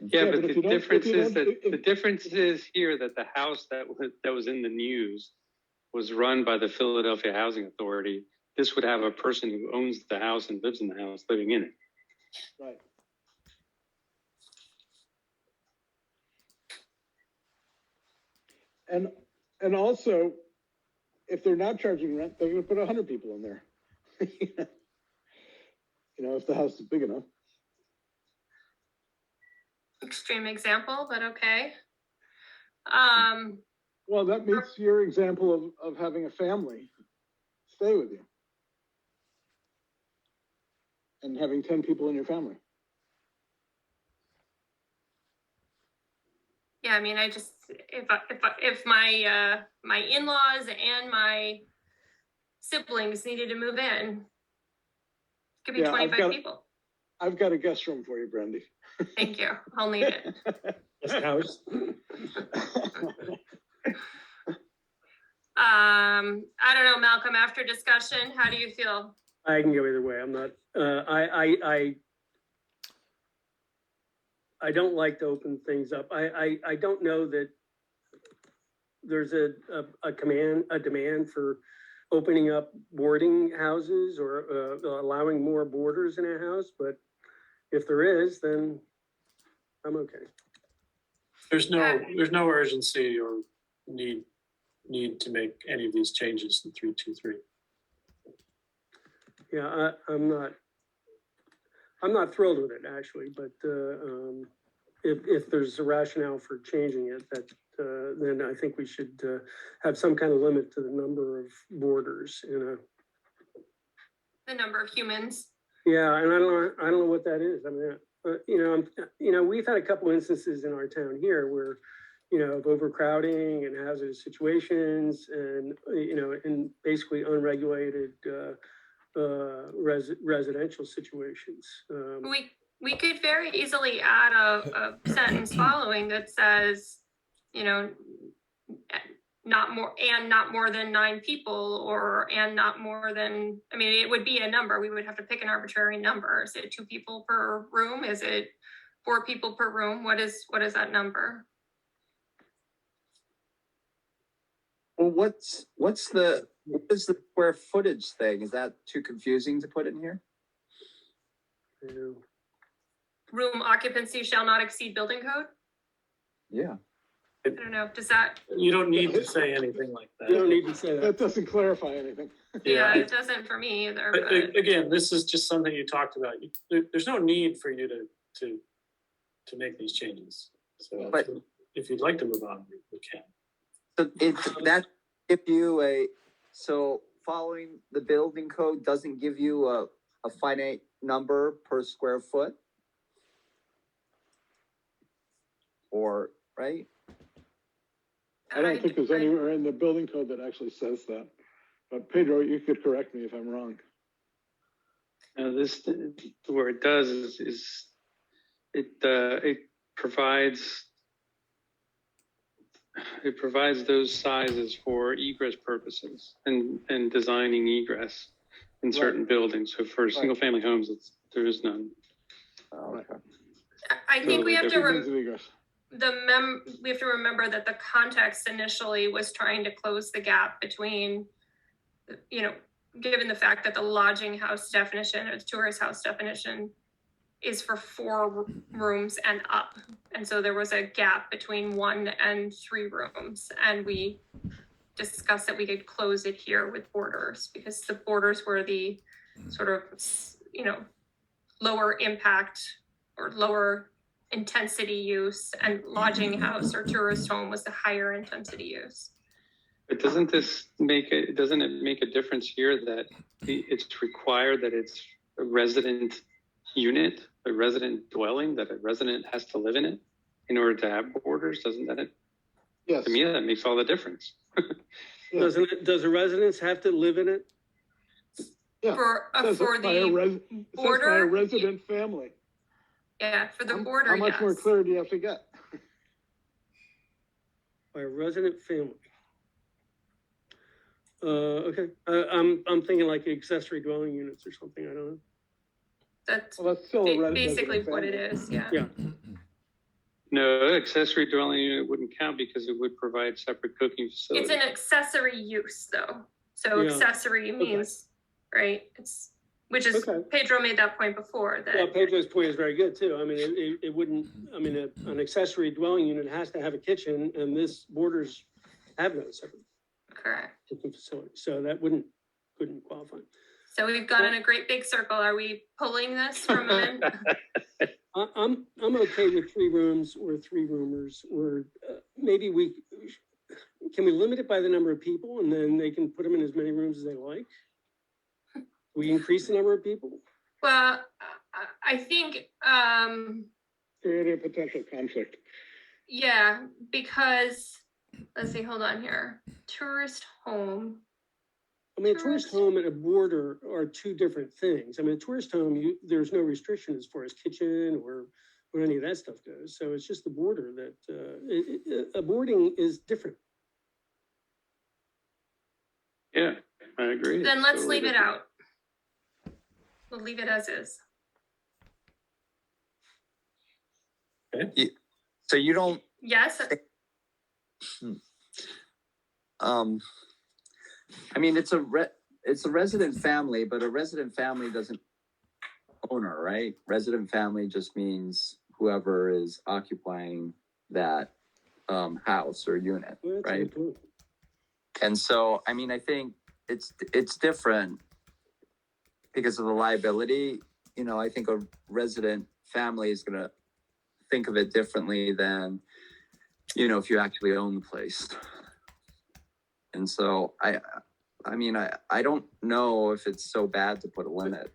Yeah, Yeah, but but if the you don't- if difference you is don't- that if- the difference is here that the house that was in the news was run by the Philadelphia Housing Authority. This would have a person who owns the house and lives in the house living in it. right. And also, if they're not charging rent, they're gonna put 100 people in there. You know, if the house is big enough. Extreme example, but okay. Well, that meets your example of having a family stay with you. And having 10 people in your family. Yeah, I mean, I just, if my, my in-laws and my siblings needed to move in, it could be Yeah, I've 25 got- people. I've got a guest room for you, Brandy. Thank you, I'll need it. Guest house. I don't know, Malcolm, after discussion, how do you feel? I can go either way. I'm not, I don't like to open things up. I don't know that there's a demand for opening up boarding houses or allowing more boarders in a house, but if there is, then I'm okay. There's no urgency or need to make any of these changes in 323. Yeah, I'm not thrilled with it actually, but if there's a rationale for changing it, that then I think we should have some kind of limit to the number of boarders in a. The number of humans? Yeah, and I don't know what that is. I mean, we've had a couple instances in our town here where, of overcrowding and hazardous situations and, and basically unregulated residential situations. We could very easily add a sentence following that says, not more than 9 people and not more than, I mean, it would be a number. We would have to pick an arbitrary number. Is it 2 people per room? Is it 4 people per room? What is that number? Well, what is the square footage thing? Is that too confusing to put in here? Room occupancy shall not exceed building code? Yeah. I don't know, does that, You don't need to say anything like You don't that. need to say that. That doesn't clarify anything. yeah, it doesn't for me either, But but. again, this is just something you talked about. There's no need for you to make these changes. So But- if you'd like to move on, we can. So that give you so following the building code doesn't give you a finite number per square foot? Or, right? I don't think there's anywhere in the building code that actually says that. But Pedro, you could correct me if I'm wrong. This, where it does is it provides those sizes for egress purposes and designing egress in certain buildings. So for single family homes, there is none. Oh, okay. I think we have to, Two means of egress. we have to remember that the context initially was trying to close the gap between, given the fact that the lodging house definition or the tourist house definition is for 4 rooms and up. And so there was a gap between 1 and 3 rooms. And we discussed that we could close it here with borders, because the borders were the sort of, you know, lower impact or lower intensity use, and lodging house or tourist home was the higher intensity use. But doesn't it make a difference here that it's required that it's a resident unit, a resident dwelling, that a resident has to live in it in order to have borders? Doesn't that, Yes. to me, that makes all the difference. Yeah. Does a residence have to live in it? Yeah. For Says for it by a the res- it says by a border, resident family. yeah, for the How- border, How much more yes. clear do you have to get? By a resident family. Okay, I'm thinking like accessory dwelling units or something, I don't know. That's Well, that's still a resident basically what it family. is, yeah. Yeah. No, accessory dwelling unit wouldn't count because it would provide separate cooking It's facilities. an accessory use though. So Yeah. accessory means, right, it's, which is, Okay. Pedro made that point before, Well, that, Pedro's point is very good too. I mean, it wouldn't, I mean, an accessory dwelling unit has to have a kitchen, and this borders have no separate correct. kitchen facility, so that couldn't qualify. So we've gone in a great big circle. Are we pulling this from an? I'm okay with 3 rooms or 3 roomers, or maybe can we limit it by the number of people, and then they can put them in as many rooms as they like? We increase the number of people? Well, I think, Creating a potential conflict. yeah, because, let's see, hold on here. Tourist home, I mean, a tourist Tourist- home and a border are 2 different things. I mean, a tourist home, there's no restriction as far as kitchen or any of that stuff goes. So it's just the border that, a boarding is different. Yeah, I agree. then It's let's totally leave it different. out. We'll leave it as is. So you don't, Yes, I mean, it's a resident family, but a resident family doesn't owner, right? Resident family just means whoever is occupying that house or unit, Well, that's a right? good point. And so, I mean, I think it's different because of the liability. You know, I think a resident family is gonna think of it differently than, you know, if you actually own the place. And so I mean, I don't know if it's so bad to put a limit,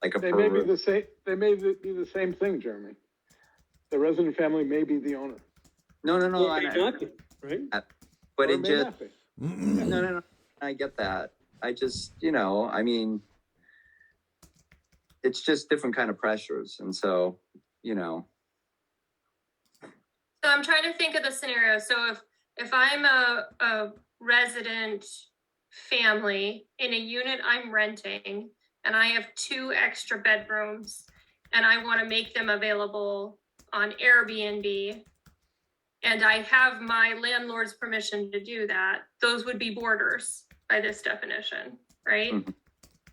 like a They per may be room. the same, they may be the same thing, Jeremy. The resident family may be the owner. No, Well, it may not be, right? but or it may just, not be. no, I get that. I just, you know, I mean, it's just different kind of pressures. And so, you know, so I'm trying to think of the scenario. So if I'm a resident family in a unit I'm renting, and I have 2 extra bedrooms, and I want to make them available on Airbnb, and I have my landlord's permission to do that, those would be borders by this definition, right?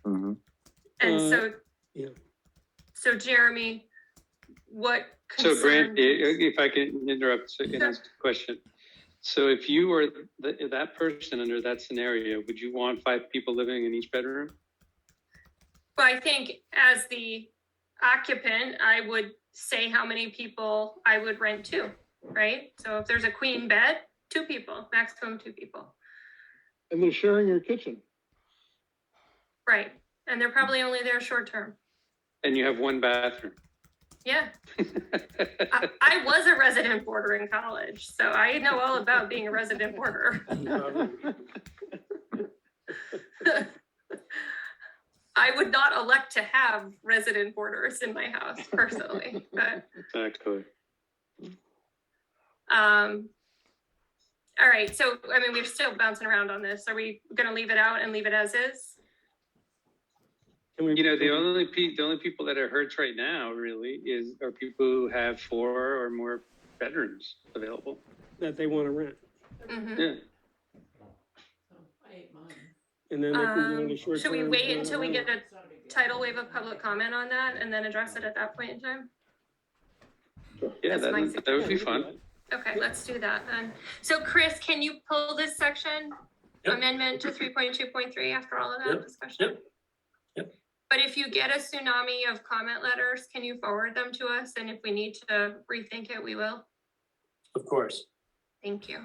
mhm. And Uh, so, yeah. so Jeremy, what So concern? Brand, if I can interrupt and Sure. ask a question. So if you were that person under that scenario, would you want 5 people living in each bedroom? Well, I think as the occupant, I would say how many people I would rent to, right? So if there's a queen bed, 2 people, maximum 2 people, And they're sharing your kitchen. right? And they're probably only there short term. And you have 1 bathroom. Yeah, I was a resident boarder in college, so I know all about being a resident boarder. I would not elect to have resident boarders in my house personally, but, Exactly. all right, so, I mean, we're still bouncing around on this. Are we gonna leave it out and leave it as is? Can we- You know, the only people that it hurts right now really are people who have 4 or more bedrooms available. That they want to rent, Mhm. Yeah. and then they can go into short Should we term, wait until we get a It's not a big deal. tidal wave of public comment on that and then address it at that point in time? Yeah, That's my that would be fun. Okay, let's do that then. So Chris, can you pull this section Yep. amendment to 3.2.3 after all of that Yep, discussion? yep. But if you get a tsunami of comment letters, can you forward them to us? And if we need to rethink it, we will. Of course. Thank you.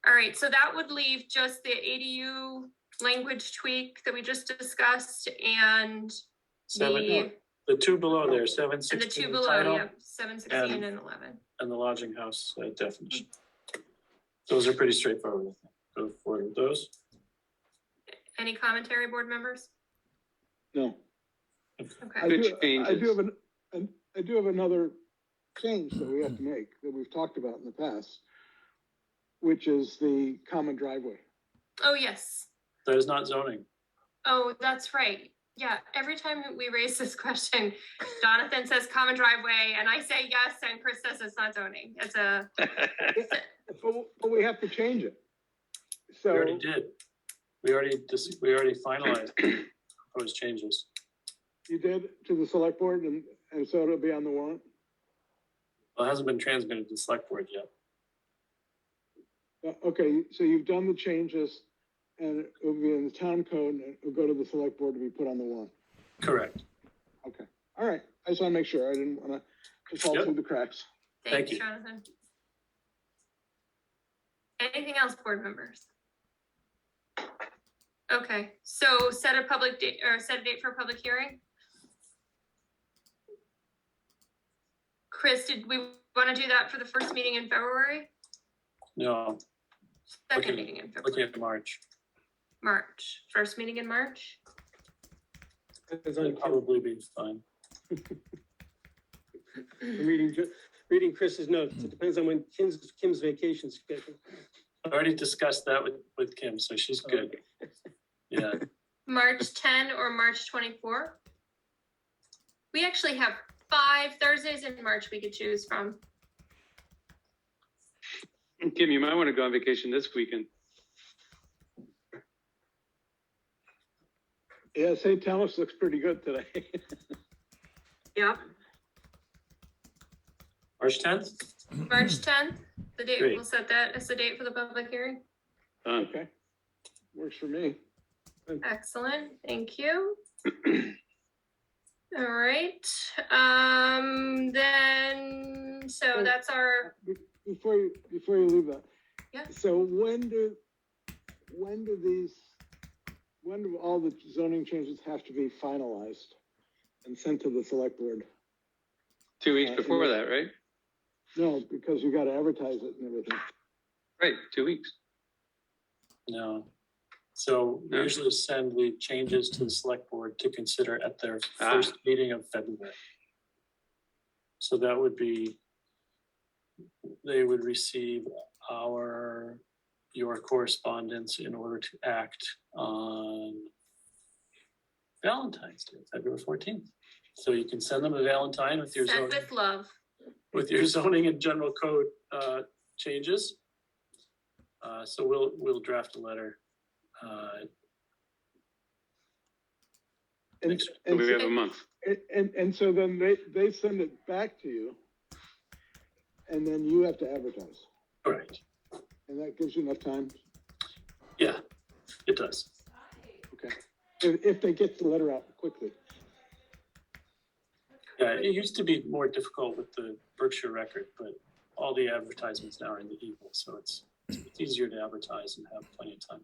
All right, so that would leave just the ADU language tweak that we just discussed and Seven, the two below there, seven and the sixteen two below, title yeah, 716 and 11. and the lodging house definition. Those are pretty straightforward. I think. Go forward with those. Any commentary, board members? No. I Okay, Good do, I do changes. I do have another change that we have to make, that we've talked about in the past, which is the common driveway. oh, yes. That is not zoning. Oh, that's right. Yeah, every time we raise this question, Jonathan says common driveway and I say yes and Chris says it's not zoning. It's a, But we have to change it. We So, already did. We already finalized proposed changes. you did to the select board, and so it'll be on the warrant? Well, it hasn't been transmitted to the select board yet. Okay, so you've done the changes, and it will be in the town code, and it will go to the select board to be put on the warrant. Correct. Okay, all right, I just wanna make sure, I didn't wanna fall Yep. through the cracks. Thank thanks, you. Jonathan. Anything else, board members? Okay, so set a public date or set a date for a public hearing? Chris, did we want to do that for the first meeting in February? No, Second Looking- meeting in looking February, at March. March, first meeting in March? That'd probably be fine. Reading Chris's notes, it depends on when Kim's vacation schedule. I already discussed that with Kim, so she's good. Yeah, March 10 or March 24? We actually have 5 Thursdays in March we could choose from. Kim, you might want to go on vacation this weekend. Yeah, St. Thomas looks pretty good today. Yep. March 10th? March 10th, the date, Great. we'll set that as the date for the public hearing. Done. Okay, works for me. Excellent, thank you. All right, then, so that's our, Before you leave that. Yeah. So when do all the zoning changes have to be finalized and sent to the select board? 2 weeks before that, right? No, because you gotta advertise it and everything. Right, 2 weeks. No. So we No. usually send the changes to the select board to consider at their Ah. first meeting of February. So that would be, they would receive your correspondence in order to act on Valentine's Day, February 14th. So you can send them a Valentine with your sent zoning, with love. zoning and general code changes. So we'll draft a letter. And, Thanks. So and, we have a month. and so then they send it back to you. And then you have to advertise. Correct. And that gives you enough time. Yeah, it does. Okay. If they get the letter out quickly. Yeah, it used to be more difficult with the Berkshire Record, but all the advertisements now are in the Eagle, so it's easier to advertise and have plenty of time.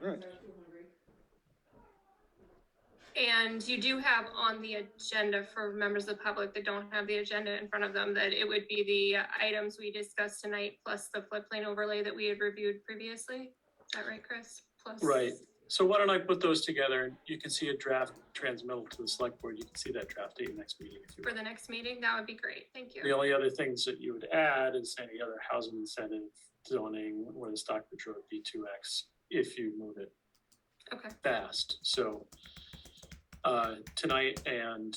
All right. And you do have on the agenda for members of the public that don't have the agenda in front of them, that it would be the items we discussed tonight, plus the floodplain overlay that we had reviewed previously. Is that right, Chris? Plus. Right. So why don't I put those together? You can see a draft transmittal to the select board. You can see that draft at your next meeting if you For want. the next meeting, that would be great. Thank The you. only other things that you would add is any other housing incentive zoning or the Stockbridge Road B2X if you move it Okay, fast. So tonight and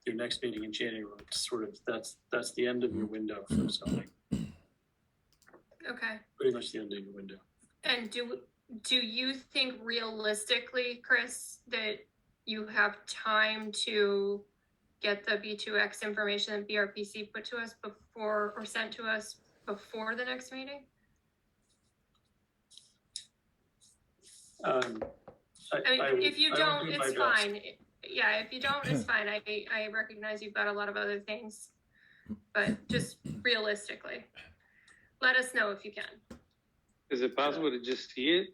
your next meeting in January, sort of, that's the end of your window for zoning, okay. pretty much the end of your window. And do you think realistically, Chris, that you have time to get the B2X information that BRPC put to us before, or sent to us before the next meeting? I I mean, if you I will don't, do my it's best. fine. Yeah, if you don't, it's fine. I recognize you've got a lot of other things. But just realistically, let us know if you can. Is it possible to just see it?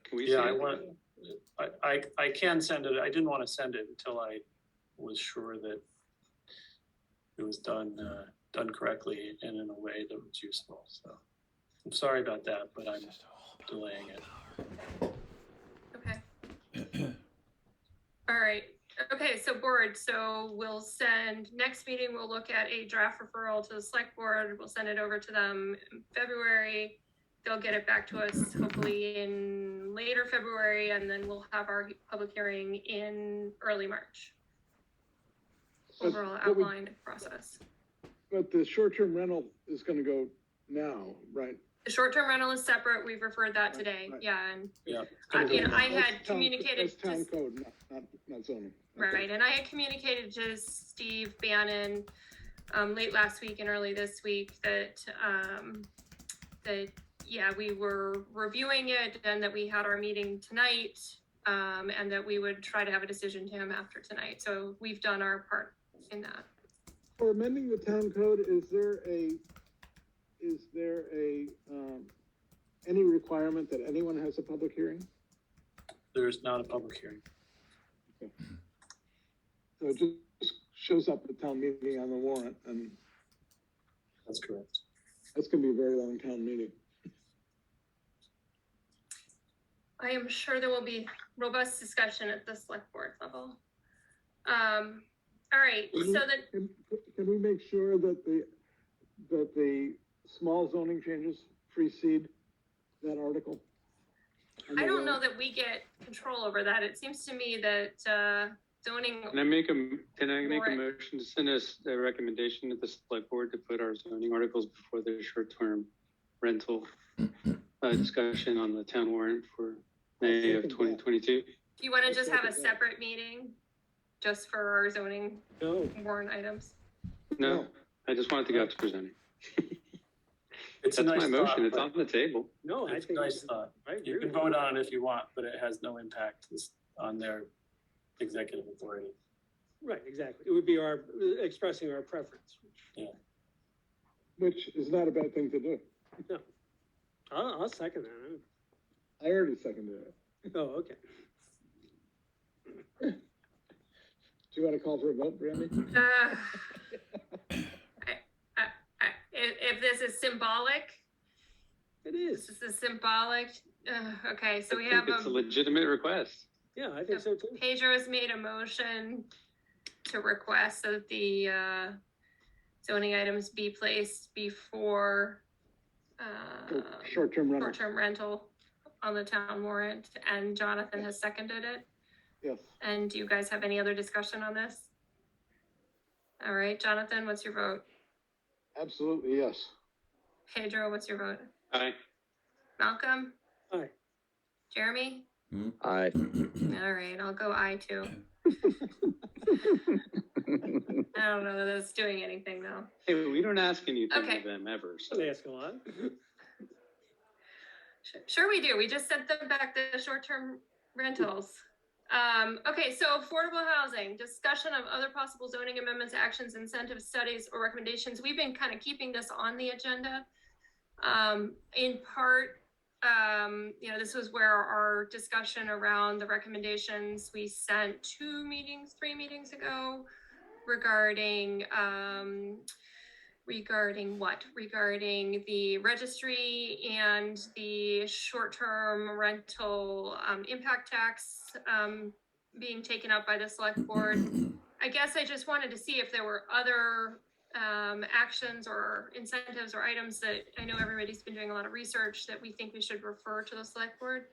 Can we see Yeah, it? I can send it. I didn't want to send it until I was sure that it was done correctly and in a way that was useful. So I'm sorry about that, but I'm delaying it. Okay. All right. Okay, so board, so we'll send, next meeting, we'll look at a draft referral to the select board. We'll send it over to them in February. They'll get it back to us hopefully in later February, and then we'll have our public hearing in early March. But- Overall but we- outlined process. But the short-term rental is gonna go now, right? The short-term rental is separate. We've referred that today. Right. Yeah, and Yeah. you know, I That's had town- communicated That's town just- code, not zoning. Okay. right, and I had communicated to Steve Bannon late last week and early this week that yeah, we were reviewing it and that we had our meeting tonight, and that we would try to have a decision to him after tonight. So we've done our part in that. For amending the town code, is there any requirement that anyone has a public hearing? There's not a public hearing. So it just shows up at town meeting on the warrant, and That's correct. that's gonna be a very long town meeting. I am sure there will be robust discussion at the select board level. All right, so that, Can we make sure that the small zoning changes precede that article? I don't know that we get control over that. It seems to me that zoning, Can I make a Warrant. motion to send us a recommendation to the select board to put our zoning articles before the short-term rental discussion on the town warrant for May of 2022? you want to just have a separate meeting just for our zoning No, warrant items? No, I just wanted to go to presenting. It's a That's nice my thought, motion. It's but on the table. no, I it's a think. nice thought. I agree You can with vote on it if you want, but it has no impact on their executive authority. Right, exactly. It would be our, expressing our preference. Which is not a bad thing to do. No, I'll second that. I already seconded it. Oh, okay. Do you want to call for a vote, Brandy? If this is symbolic, It this is. is symbolic, okay, so we I have think it's a legitimate request. Yeah, I think so too. Pedro has made a motion to request that the zoning items be placed before Short-term rental, short-term rental on the town warrant, and Jonathan has seconded it. yes. And do you guys have any other discussion on this? All right, Jonathan, what's your vote? Absolutely, yes. Pedro, what's your vote? Aye. Malcolm? Aye. Jeremy? Aye. All right, I'll go aye too. I don't know that it's doing anything though. Hey, we don't ask anything Okay. of them ever, so. They ask a lot. Sure we do. We just sent them back the short-term rentals. Okay, so affordable housing, discussion of other possible zoning amendments, actions, incentives, studies, or recommendations. We've been kind of keeping this on the agenda. In part, you know, this was where our discussion around the recommendations we sent 3 meetings ago regarding, regarding the registry and the short-term rental impact tax being taken up by the select board. I guess I just wanted to see if there were other actions or incentives or items that I know everybody's been doing a lot of research that we think we should refer to the select board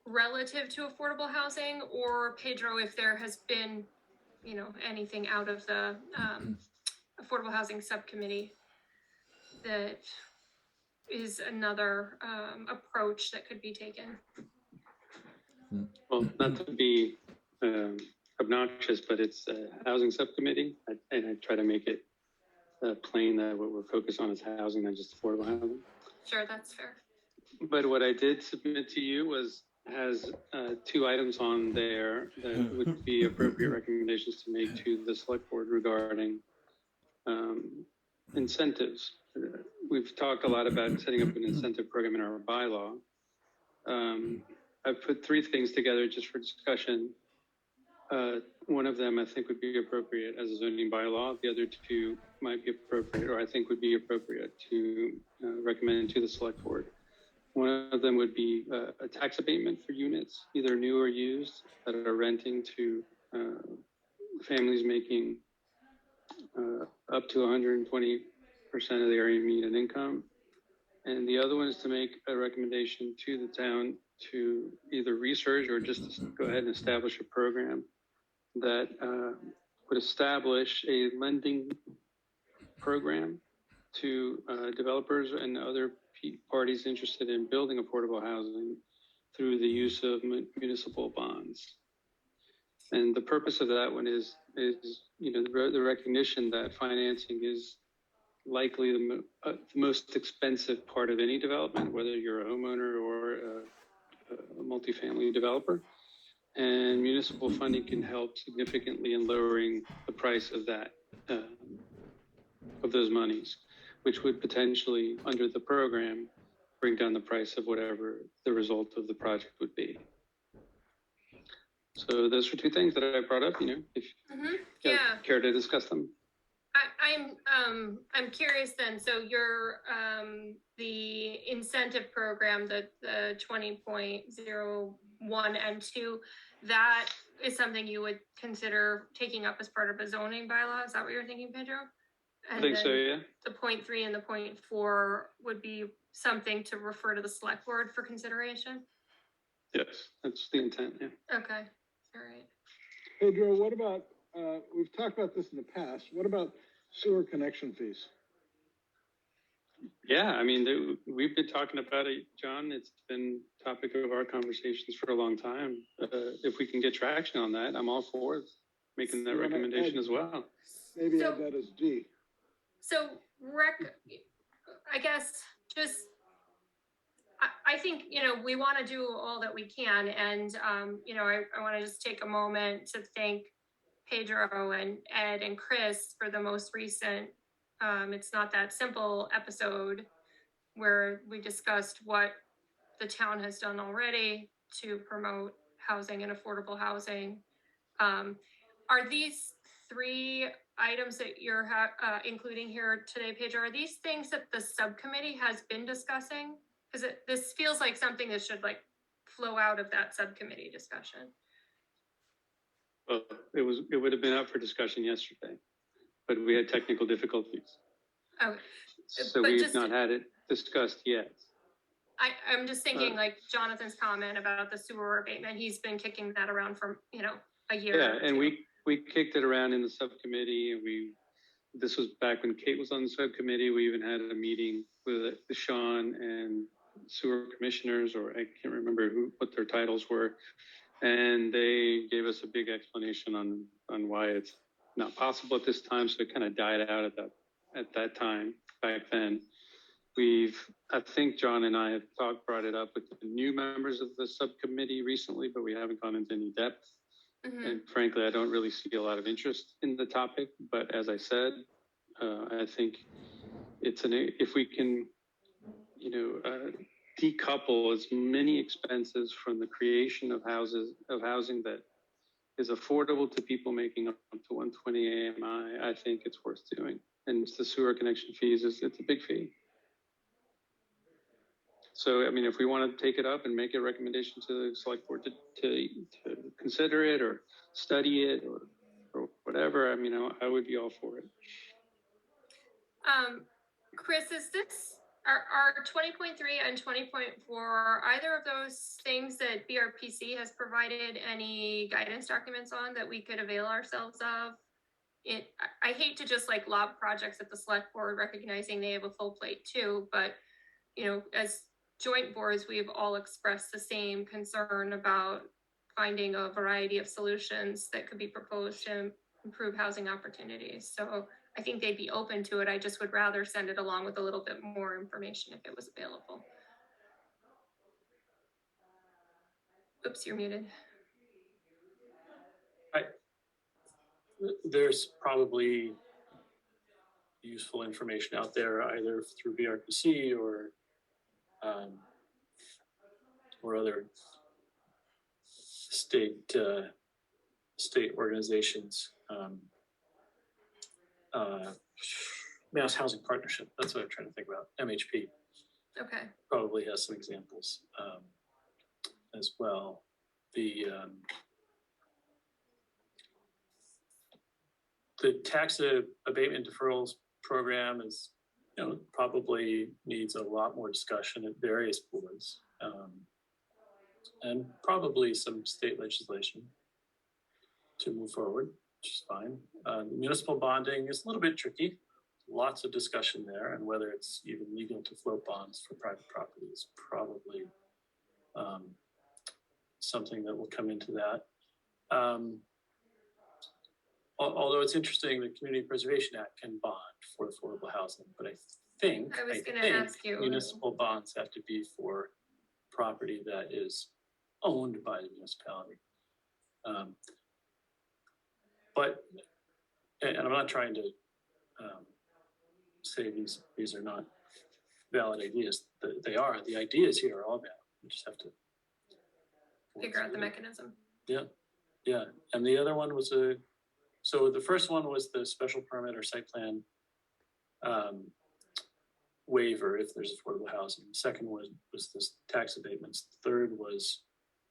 relative to affordable housing, or Pedro, if there has been, you know, anything out of the affordable housing subcommittee that is another approach that could be taken. Well, not to be obnoxious, but it's a housing subcommittee, and I try to make it plain that what we're focused on is housing, not just affordable housing. Sure, that's fair. But what I did submit to you has two items on there that would be appropriate recommendations to make to the select board regarding incentives. We've talked a lot about setting up an incentive program in our bylaw. I've put three things together just for discussion. One of them I think would be appropriate as a zoning bylaw. The other two might be appropriate, or I think would be appropriate to recommend to the select board. One of them would be a tax abatement for units, either new or used, that are renting to families making up to 120% of the area median income. And the other one is to make a recommendation to the town to either research or just to go ahead and establish a program that would establish a lending program to developers and other parties interested in building affordable housing through the use of municipal bonds. And the purpose of that one is the recognition that financing is likely the most expensive part of any development, whether you're a homeowner or a multifamily developer. And municipal funding can help significantly in lowering the price of that, of those monies, which would potentially, under the program, bring down the price of whatever the result of the project would be. So those are two things that I brought up, if you care to discuss them. I'm curious then, so your, the incentive program, the 20.01 and 2, that is something you would consider taking up as part of a zoning bylaw? Is that what you're thinking, Pedro? And I think so, yeah. The 0.3 and the 0.4 would be something to refer to the select board for consideration? Yes, that's the intent, yeah. Okay, all right. Pedro, what about, we've talked about this in the past, what about sewer connection fees? Yeah, I mean, we've been talking about it, John. It's been topic of our conversations for a long time. If we can get traction on that, I'm all for making that recommendation as well. Maybe add that as D. So, I guess just, I think, we want to do all that we can. And, I want to just take a moment to thank Pedro and Ed and Chris for the most recent It's Not That Simple episode where we discussed what the town has done already to promote housing and affordable housing. Are these three items that you're including here today, Pedro, are these things that the subcommittee has been discussing? Because this feels like something that should flow out of that subcommittee discussion. Well, it would have been up for discussion yesterday, but we had technical difficulties. Okay. So But we've just not had it discussed yet. I'm just thinking Jonathan's comment about the sewer abatement, he's been kicking that around for, a year. Yeah, and we kicked it around in the subcommittee, and this was back when Kate was on the subcommittee. We even had a meeting with Sean and sewer commissioners, or I can't remember what their titles were. And they gave us a big explanation on why it's not possible at this time. So it kind of died out at that time back then. I think John and I have brought it up with the new members of the subcommittee recently, but we haven't gone into any depth. Mm-hmm. And frankly, I don't really see a lot of interest in the topic. But as I said, I think if we can, decouple as many expenses from the creation of housing that is affordable to people making up to 120 AMI, I think it's worth doing. And the sewer connection fees it's a big fee. So, I mean, if we want to take it up and make a recommendation to the select board to consider it or study it or whatever, I mean, I would be all for it. Chris, is this, are 20.3 and 20.4, either of those things that BRPC has provided any guidance documents on that we could avail ourselves of? I hate to just lob projects at the select board, recognizing they have a full plate too, but as joint boards, we've all expressed the same concern about finding a variety of solutions that could be proposed to improve housing opportunities. So I think they'd be open to it. I just would rather send it along with a little bit more information if it was available. Oops, you're muted. There's probably useful information out there either through VRPC or other state organizations. Mass Housing Partnership, that's what I'm trying to think about. MHP Okay. probably has some examples as well. The tax abatement deferrals program is, probably needs a lot more discussion at various boards, and probably some state legislation to move forward, which is fine. Municipal bonding is a little bit tricky. Lots of discussion there, and whether it's even legal to float bonds for private property is probably something that will come into that. Although it's interesting, the Community Preservation Act can bond for affordable housing, but I think ask you. municipal bonds have to be for property that is owned by the municipality. And I'm not trying to say these are not valid ideas. They are. The ideas here are all valid. We just have to Figure out the mechanism. Yeah. And the other one was so the first one was the special permit or site plan waiver if there's affordable housing. The second was this tax abatements. The third was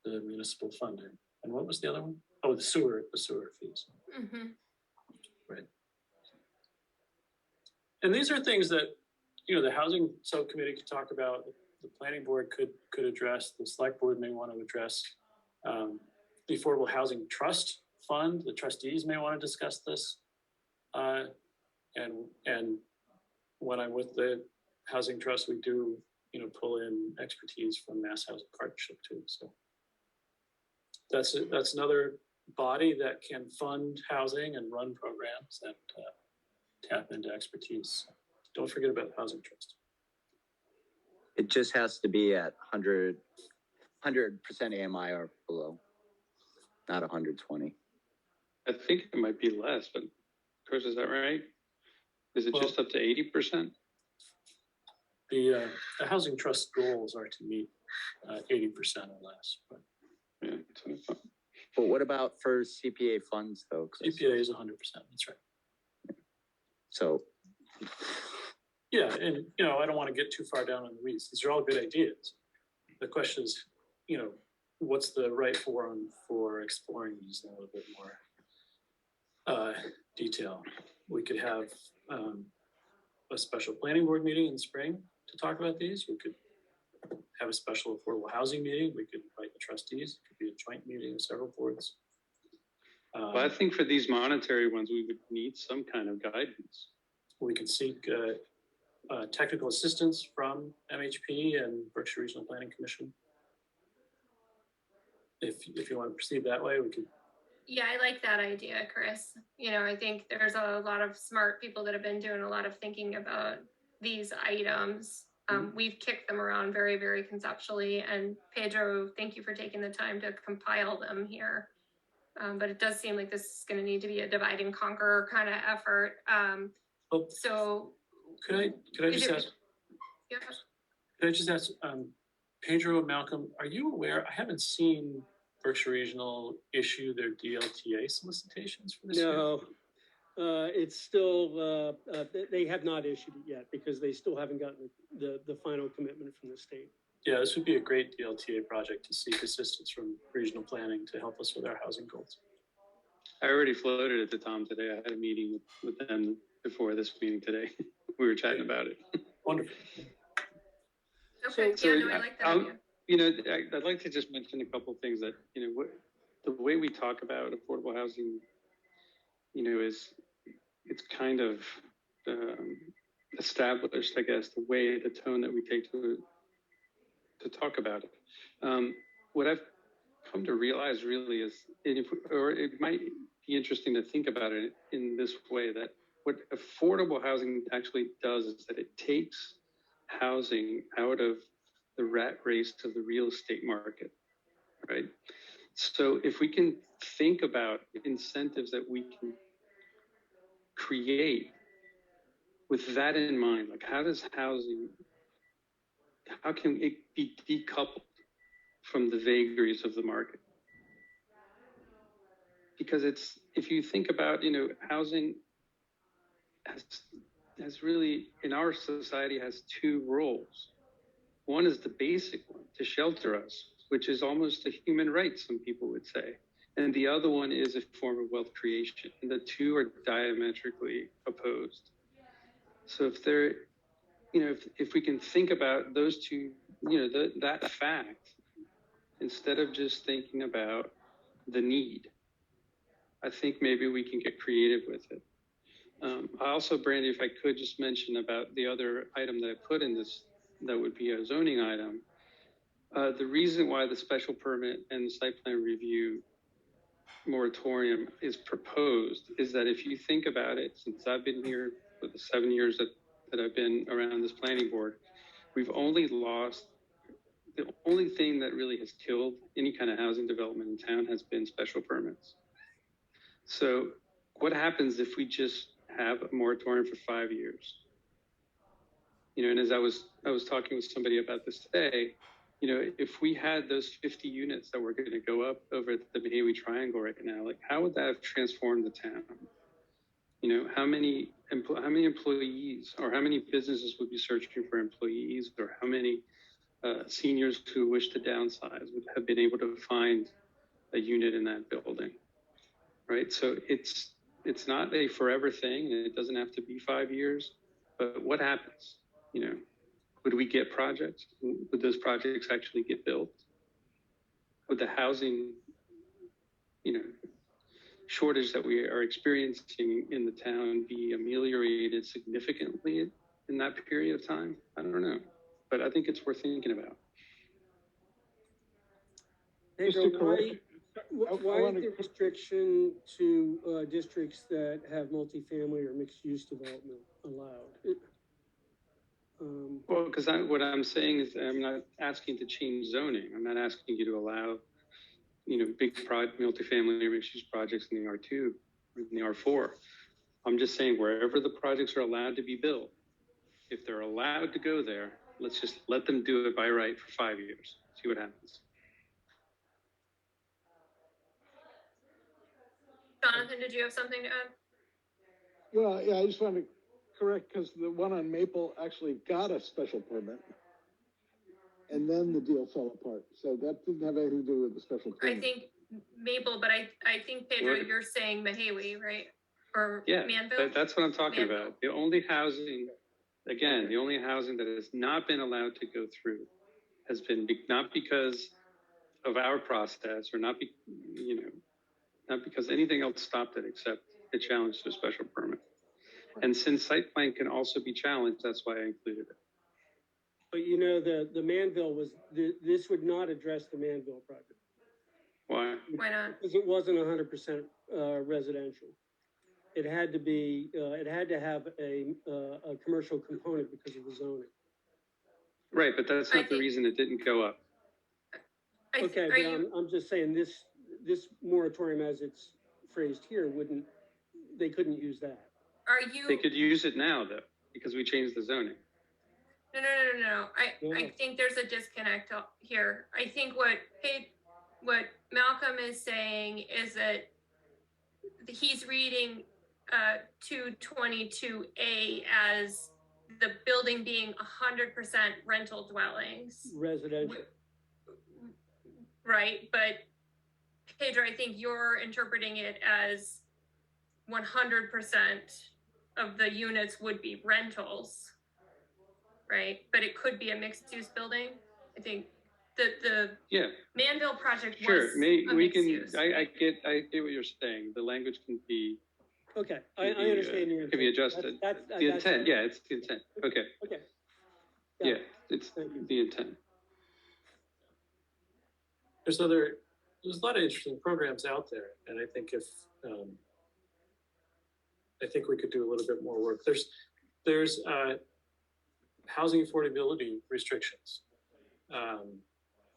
the municipal funding. And what was the other one? Oh, the sewer fees. Mm-hmm. Right. And these are things that, the housing subcommittee could talk about, the planning board could address, the select board may want to address, the Affordable Housing Trust Fund, the trustees may want to discuss this. And when I'm with the Housing Trust, we do, pull in expertise from Mass Housing Partnership too. So that's another body that can fund housing and run programs and tap into expertise. Don't forget about the Housing Trust. It just has to be at 100% AMI or below, not 120. I think it might be less, but Chris, is that right? Is it just up to 80%? The Housing Trust goals are to meet 80% or less. But Yeah, that's what I thought. But what about for CPA funds though? 'Cause CPA is 100%. That's right. So Yeah, and I don't want to get too far down in the weeds. These are all good ideas. The question is, what's the right forum for exploring these in a little bit more detail? We could have a special planning board meeting in the spring to talk about these. We could have a special affordable housing meeting. We could invite the trustees. It could be a joint meeting of several boards. But I think for these monetary ones, we would need some kind of guidance. We can seek technical assistance from MHP and Berkshire Regional Planning Commission. If you want to proceed that way, we could. Yeah, I like that idea, Chris. I think there's a lot of smart people that have been doing a lot of thinking about these items. We've kicked them around very, very conceptually. And Pedro, thank you for taking the time to compile them here. But it does seem like this is going to need to be a divide and conquer kind of effort. So could I just ask? Yeah. Could I just ask, Pedro, Malcolm, are you aware? I haven't seen Berkshire Regional issue their DLTA solicitations for this year. No, it's still, they have not issued it yet because they still haven't gotten the final commitment from the state. Yeah, this would be a great DLTA project to seek assistance from regional planning to help us with our housing goals. I already floated it to Tom today. I had a meeting with them before this meeting today. We were chatting about it. Wonderful. Okay, I like that idea. I'd like to just mention a couple of things that, the way we talk about affordable housing, is it's kind of established, I guess, the tone that we take to talk about it. What I've come to realize really is, it might be interesting to think about it in this way, that what affordable housing actually does is that it takes housing out of the rat race to the real estate market, right? So if we can think about incentives that we can create with that in mind, like how can it be decoupled from the vagaries of the market? Because if you think about, housing has really, in our society, has two roles. One is the basic one, to shelter us, which is almost a human right, some people would say. And the other one is a form of wealth creation. And the two are diametrically opposed. So if we can think about those two, that fact, instead of just thinking about the need, I think maybe we can get creative with it. I also, Brandy, if I could just mention about the other item that I put in this, that would be a zoning item. The reason why the special permit and the site plan review moratorium is proposed is that if you think about it, since I've been here for the 7 years that I've been around this planning board, we've only lost, the only thing that really has killed any kind of housing development in town has been special permits. So what happens if we just have a moratorium for 5 years? And as I was talking with somebody about this today, if we had those 50 units that were going to go up over at the Mahawi Triangle right now, like how would that have transformed the town? How many employees or how many businesses would be searching for employees, or how many seniors who wish to downsize would have been able to find a unit in that building, right? So it's not a forever thing, and it doesn't have to be 5 years, but what happens? Would we get projects? Would those projects actually get built? Would the housing, shortage that we are experiencing in the town be ameliorated significantly in that period of time? I don't know, but I think it's worth thinking about. Pedro, Mr. Correa, why is the restriction to districts that have multifamily or mixed-use development allowed? Well, because what I'm saying is I'm not asking to change zoning. I'm not asking you to allow, big multifamily or mixed-use projects in the R2 or in the R4. I'm just saying wherever the projects are allowed to be built, if they're allowed to go there, let's just let them do it by right for 5 years. See what happens. Jonathan, did you have something to add? Well, yeah, I just wanted to correct, because the one on Maple actually got a special permit. And then the deal fell apart. So that didn't have anything to do with the special permit. I think Maple, but I think Pedro, What? you're saying Mahawi, right? Or Yeah, Manville? that's what I'm talking Manville. about. The only housing that has not been allowed to go through has been not because of our process, or not because anything else stopped it except a challenge to a special permit. And since site plan can also be challenged, that's why I included it. But the Manville this would not address the Manville project. Why? Why not? Because it wasn't 100% residential. It had to be, it had to have a commercial component because of the zoning. Right, but that's I not the think- reason it didn't go up. Okay, Are but you, I'm just saying this moratorium as it's phrased here they couldn't use that. are you? They could use it now though, because we changed the zoning. No. No. I think there's a disconnect here. I think what Malcolm is saying is that he's reading 222A as the building being 100% rental dwellings, Residential. right? But Pedro, I think you're interpreting it as 100% of the units would be rentals, right? But it could be a mixed-use building. I think the Yeah, Manville project was sure. a We mixed can. use. I get what you're saying. The language can be Okay, I understand your intent. can be adjusted. That's The intent, yeah, it's the intent. Okay, Okay. yeah, it's Thank you. the intent. There's a lot of interesting programs out there, and I think if I think we could do a little bit more work. There's housing affordability restrictions.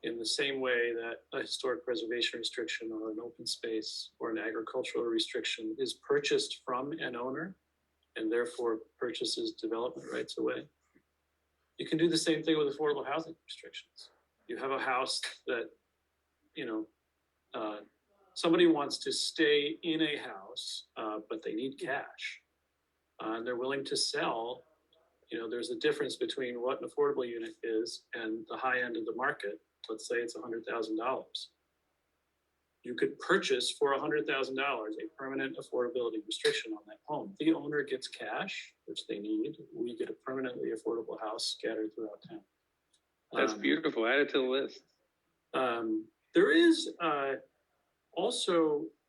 In the same way that a historic preservation restriction or an open space or an agricultural restriction is purchased from an owner and therefore purchases development rights away. You can do the same thing with affordable housing restrictions. You have a house that, somebody wants to stay in a house, but they need cash. And they're willing to sell. There's a difference between what an affordable unit is and the high end of the market. Let's say it's $100,000. You could purchase for $100,000 a permanent affordability restriction on that home. The owner gets cash, which they need. We get a permanently affordable house scattered throughout town. That's beautiful. Add it to the list. There is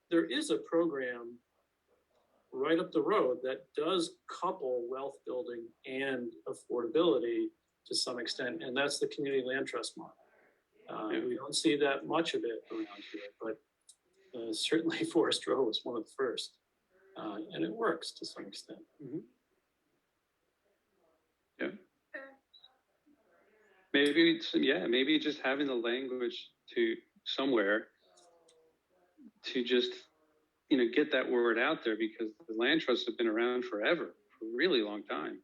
there is a program right up the road that does couple wealth building and affordability to some extent, and that's the community land trust model. We don't see that much of it around here, but certainly Forest Row was one of the first, and it works to some extent. Yeah. Maybe just having the language to somewhere to just, get that word out there, because the land trusts have been around forever, for a really long time.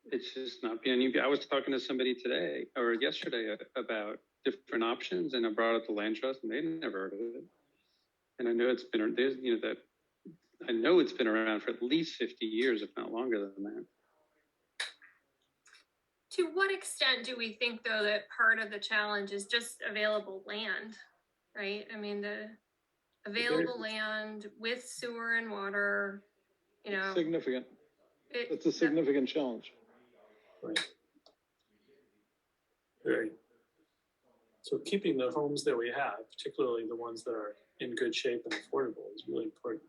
It's just not being, I was talking to somebody today or yesterday about different options, and I brought up the land trust and they'd never heard of it. And I know it's been, I know it's been around for at least 50 years, if not longer than that. To what extent do we think, though, that part of the challenge is just available land, right? I mean, the available land with sewer and water, Significant. it- It's a significant challenge. Right. Very. So keeping the homes that we have, particularly the ones that are in good shape and affordable, is really important.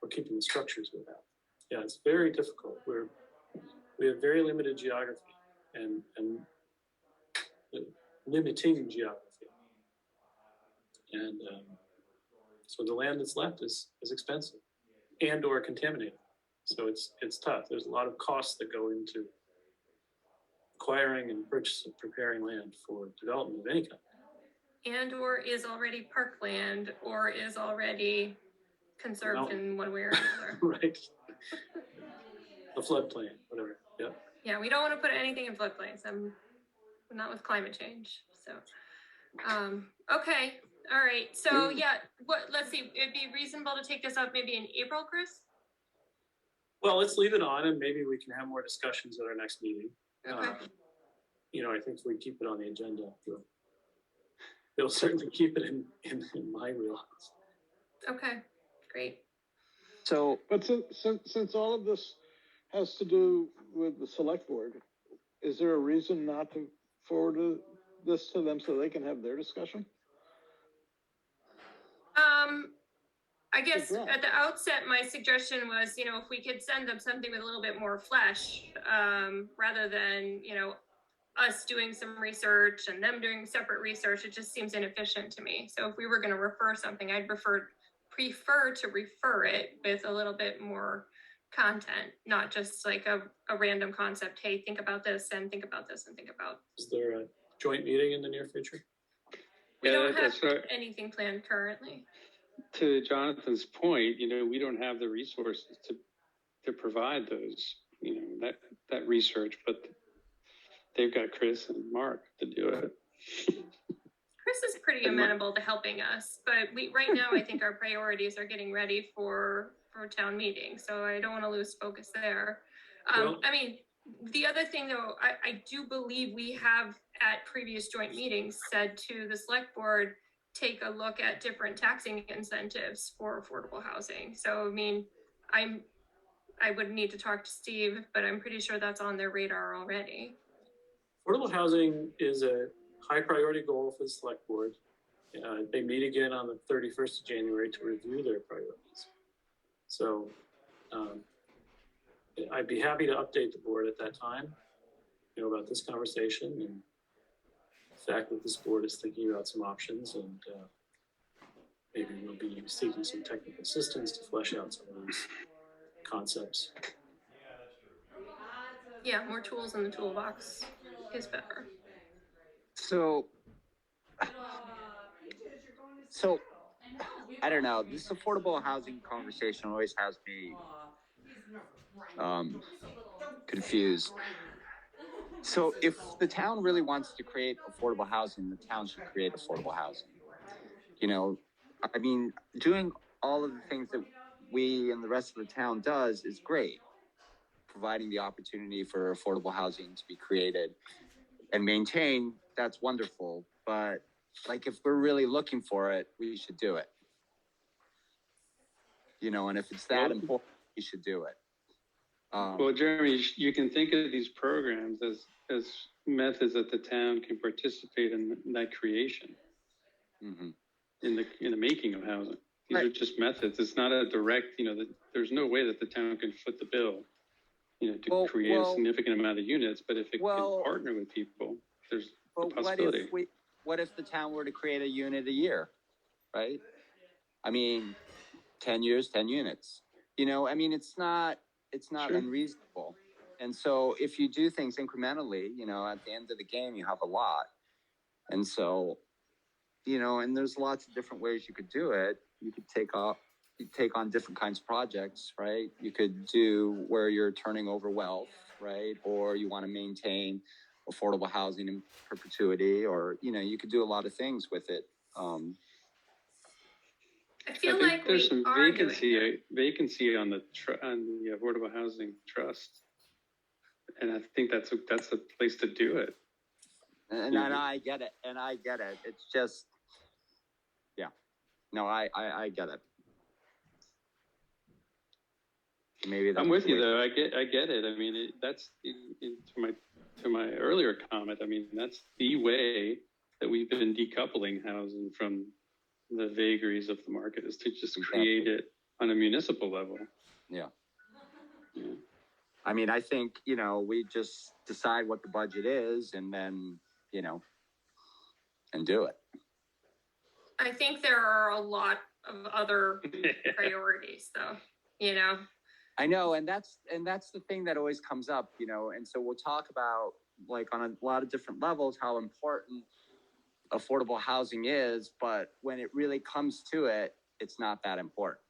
Or keeping the structures we have. Yeah, it's very difficult. We have very limited geography and limiting geography. And so the land that's left is expensive and or contaminated. So it's tough. There's a lot of costs that go into acquiring and purchasing, preparing land for development of any kind. and or is already parkland or is already conserved No. in one way or another. Right. A floodplain, whatever. Yeah. Yeah, we don't want to put anything in floodplains. I'm not with climate change. So, okay, all right. So yeah, let's see. It'd be reasonable to take this up maybe in April, Chris. Well, let's leave it on and maybe we can have more discussions at our next meeting. Okay. I think if we keep it on the agenda, it'll certainly keep it in my wheelhouse. Okay, great. So, But since all of this has to do with the select board, is there a reason not to forward this to them so they can have their discussion? I guess Good job. at the outset, my suggestion was, if we could send them something with a little bit more flesh, rather than, us doing some research and them doing separate research, it just seems inefficient to me. So if we were going to refer something, I'd prefer to refer it with a little bit more content, not just like a random concept. Hey, think about this and think about this and think about. Is there a joint meeting in the near future? We don't have that's right. anything planned currently. To Jonathan's point, we don't have the resources to provide those, that research, but they've got Chris and Mark to do it. Chris is pretty amenable to helping us, but right now I think our priorities are getting ready for town meeting, so I don't want to lose focus there. Well- I mean, the other thing though, I do believe we have at previous joint meetings said to the select board, take a look at different taxing incentives for affordable housing. So, I mean, I would need to talk to Steve, but I'm pretty sure that's on their radar already. Affordable housing is a high priority goal for the select board. They meet again on the 31st of January to review their priorities. So I'd be happy to update the board at that time, about this conversation and the fact that this board is thinking about some options, and maybe we'll be seeking some technical assistance to flesh out some of these concepts. Yeah, more tools in the toolbox is better. So, so I don't know. This affordable housing conversation always has me confused. So if the town really wants to create affordable housing, the town should create affordable housing. You know, I mean, doing all of the things that we and the rest of the town does is great. Providing the opportunity for affordable housing to be created and maintained, that's wonderful. But like, if we're really looking for it, we should do it. You know, and if it's that important, we should do it. Well, Jeremy, you can think of these programs as methods that the town can participate in that creation, mhm. in the making of housing. These are Right. just methods. It's not a direct, there's no way that the town can foot the bill, to create a significant amount of units. But if it can partner with people, there's a But possibility. what if the town were to create a unit a year, right? I mean, 10 years, 10 units. You know, I mean, it's not Sure. unreasonable. And so if you do things incrementally, you know, at the end of the game, you have a lot. And so, you know, and there's lots of different ways you could do it. You could take on different kinds of projects, right? You could do where you're turning over wealth, right? Or you want to maintain affordable housing in perpetuity, or, you know, you could do a lot of things with it. I feel I think like there's we some are doing that. vacancy on the affordable housing trust, and I think that's a place to do it. And I get it. It's just, yeah. No, I get it. Maybe that's I'm with you the way- though. I get it. I mean, to my earlier comment. I mean, that's the way that we've been decoupling housing from the vagaries of the market, is to just create it on a municipal level. Yeah. Yeah. I mean, I think, you know, we just decide what the budget is and then, you know, and do it. I think there are a lot of other priorities though, you know? I know, and that's the thing that always comes up, you know, and so we'll talk about, like, on a lot of different levels how important affordable housing is, but when it really comes to it, it's not that important.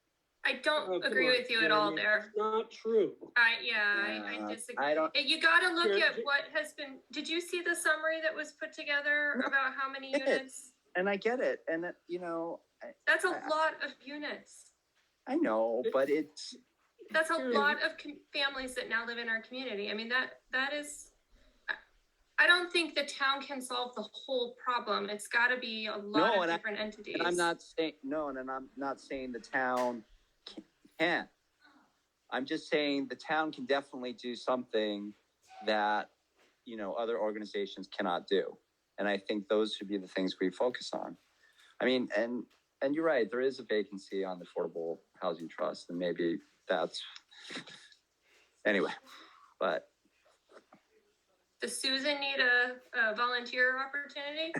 I don't Oh, come agree on, with you at all Jeremy, there. it's not true. I disagree. I don't. You gotta look Here- at what has been, did you see the summary that was put together about how many I did. units? And I get it, and you know, That's a lot of units. I know, but it's That's a Sure. lot of families that now live in our community. I mean, that is, I don't think the town can solve the whole problem. It's gotta be a lot No, of and different entities. and I'm not saying no, and I'm not saying the town can't. I'm just saying the town can definitely do something that, you know, other organizations cannot do. And I think those should be the things we focus on. I mean, and you're right, there is a vacancy on the Affordable Housing Trust, and maybe that's anyway, but Does Susan need a volunteer opportunity?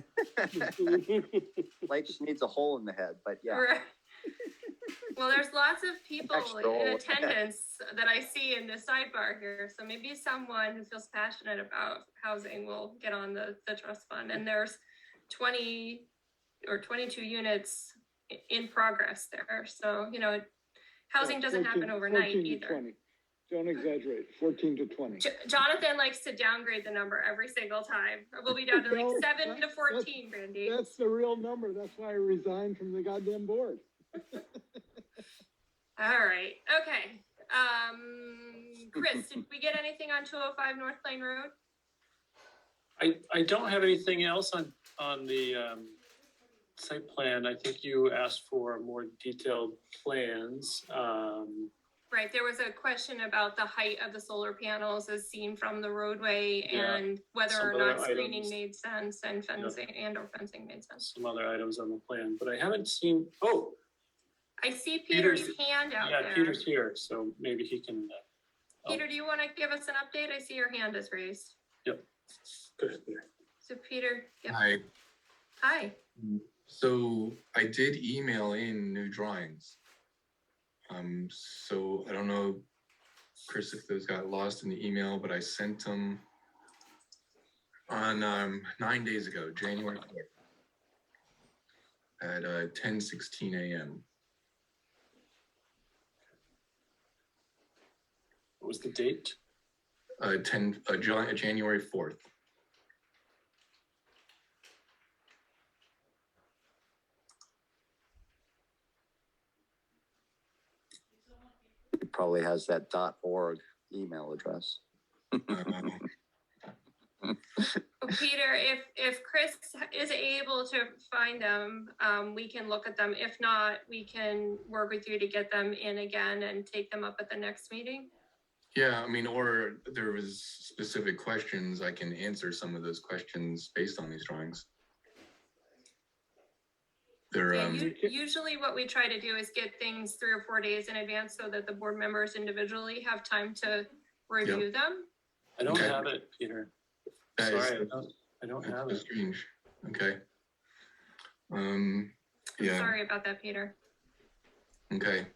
like she needs a hole in the head, but yeah. Right. Well, there's lots of people Extra in hole. attendance that I see in the sidebar here, so maybe someone who feels passionate about housing will get on the trust fund, and there's 20 or 22 units in progress there, so, you know, housing doesn't happen overnight 14 to either. 20. Don't exaggerate, 14 to 20. Jonathan likes to downgrade the number every single time. We'll be down to like Well, 7 to 14, Randy. That's the real number. That's why I resigned from the goddamn board. All right, okay. Chris, did we get anything on 205 North Plain Road? I don't have anything else on the site plan. I think you asked for more detailed plans. Right, there was a question about the height of the solar panels as seen from the roadway Yeah, and whether some or other not screening items. made sense and fencing or fencing made sense. Some other items on the plan, but I haven't seen, I see Peter's hand out yeah, there. Peter's here, so maybe he can. Peter, do you want to give us an update? I see your hand is raised. Go ahead, Peter. So Peter, yep. Hi. Hi. So I did email in new drawings. So I don't know Chris, if those got lost in the email, but I sent them on 9 days ago, January 4th at 10:16 a.m. What was the date? January 4th. It probably has that .org email address. Peter, if Chris is able to find them, we can look at them. If not, we can work with you to get them in again and take them up at the next meeting. Yeah, I mean, or there was specific questions, I can answer some of those questions based on these drawings. They're, Yeah, usually what we try to do is get things 3 or 4 days in advance so that the board members individually have time to review them. I don't Okay. have it, Peter. that is- Sorry, I don't have that's it. strange. Okay. I'm Yeah, sorry about that, Peter. okay.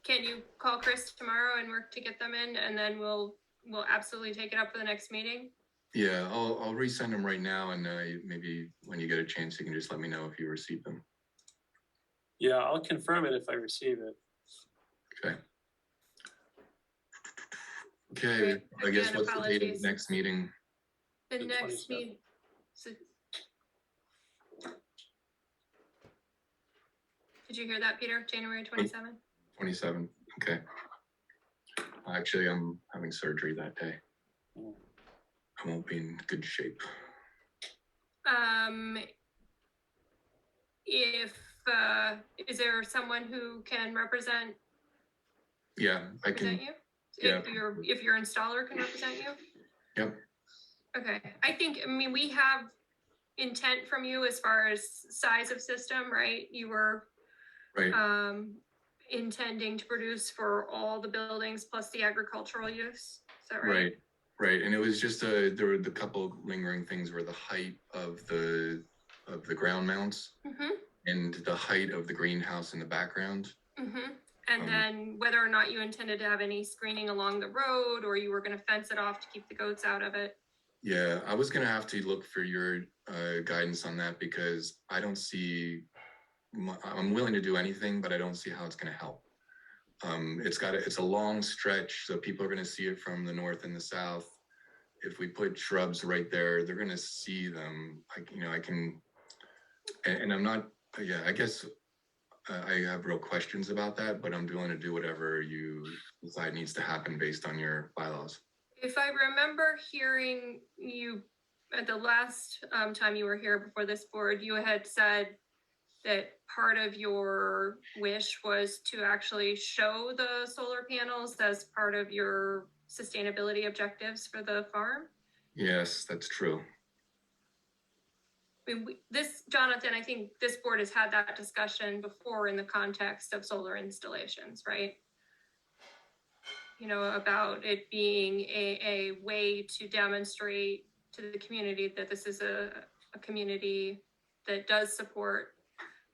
Can you call Chris tomorrow and work to get them in, and then we'll absolutely take it up for the next meeting? Yeah, I'll resend them right now, and maybe when you get a chance, you can just let me know if you received them. Yeah, I'll confirm it if I receive it. Okay. Okay, Great. I guess Again, what's the date of apologies. the next meeting? The The next 27th. meeting. So, did you hear that, Peter? January 27th? 27th, okay. Actually, I'm having surgery that day. I won't be in good shape. Is there someone who can represent Yeah, I can, you? yeah. If your installer can represent you? Yep. Okay, I mean, we have intent from you as far as size of system, right? You were right, intending to produce for all the buildings plus the agricultural use, is that right? right, right. And it was just there were the couple lingering things were the height of the ground mounts Mm-hmm, and the height of the greenhouse in the background. mm-hmm. And Um, then whether or not you intended to have any screening along the road, or you were gonna fence it off to keep the goats out of it. Yeah, I was gonna have to look for your guidance on that because I don't see. I'm willing to do anything, but I don't see how it's gonna help. It's a long stretch, so people are gonna see it from the north and the south. If we put shrubs right there, they're gonna see them. I can, and I'm not. Yeah, I guess I have real questions about that, but I'm willing to do whatever you decide needs to happen based on your bylaws. If I remember hearing you at the last time you were here before this board, you had said that part of your wish was to actually show the solar panels as part of your sustainability objectives for the farm. Yes, that's true. I mean, Jonathan, I think this board has had that discussion before in the context of solar installations, right? You know, about it being a way to demonstrate to the community that this is a community that does support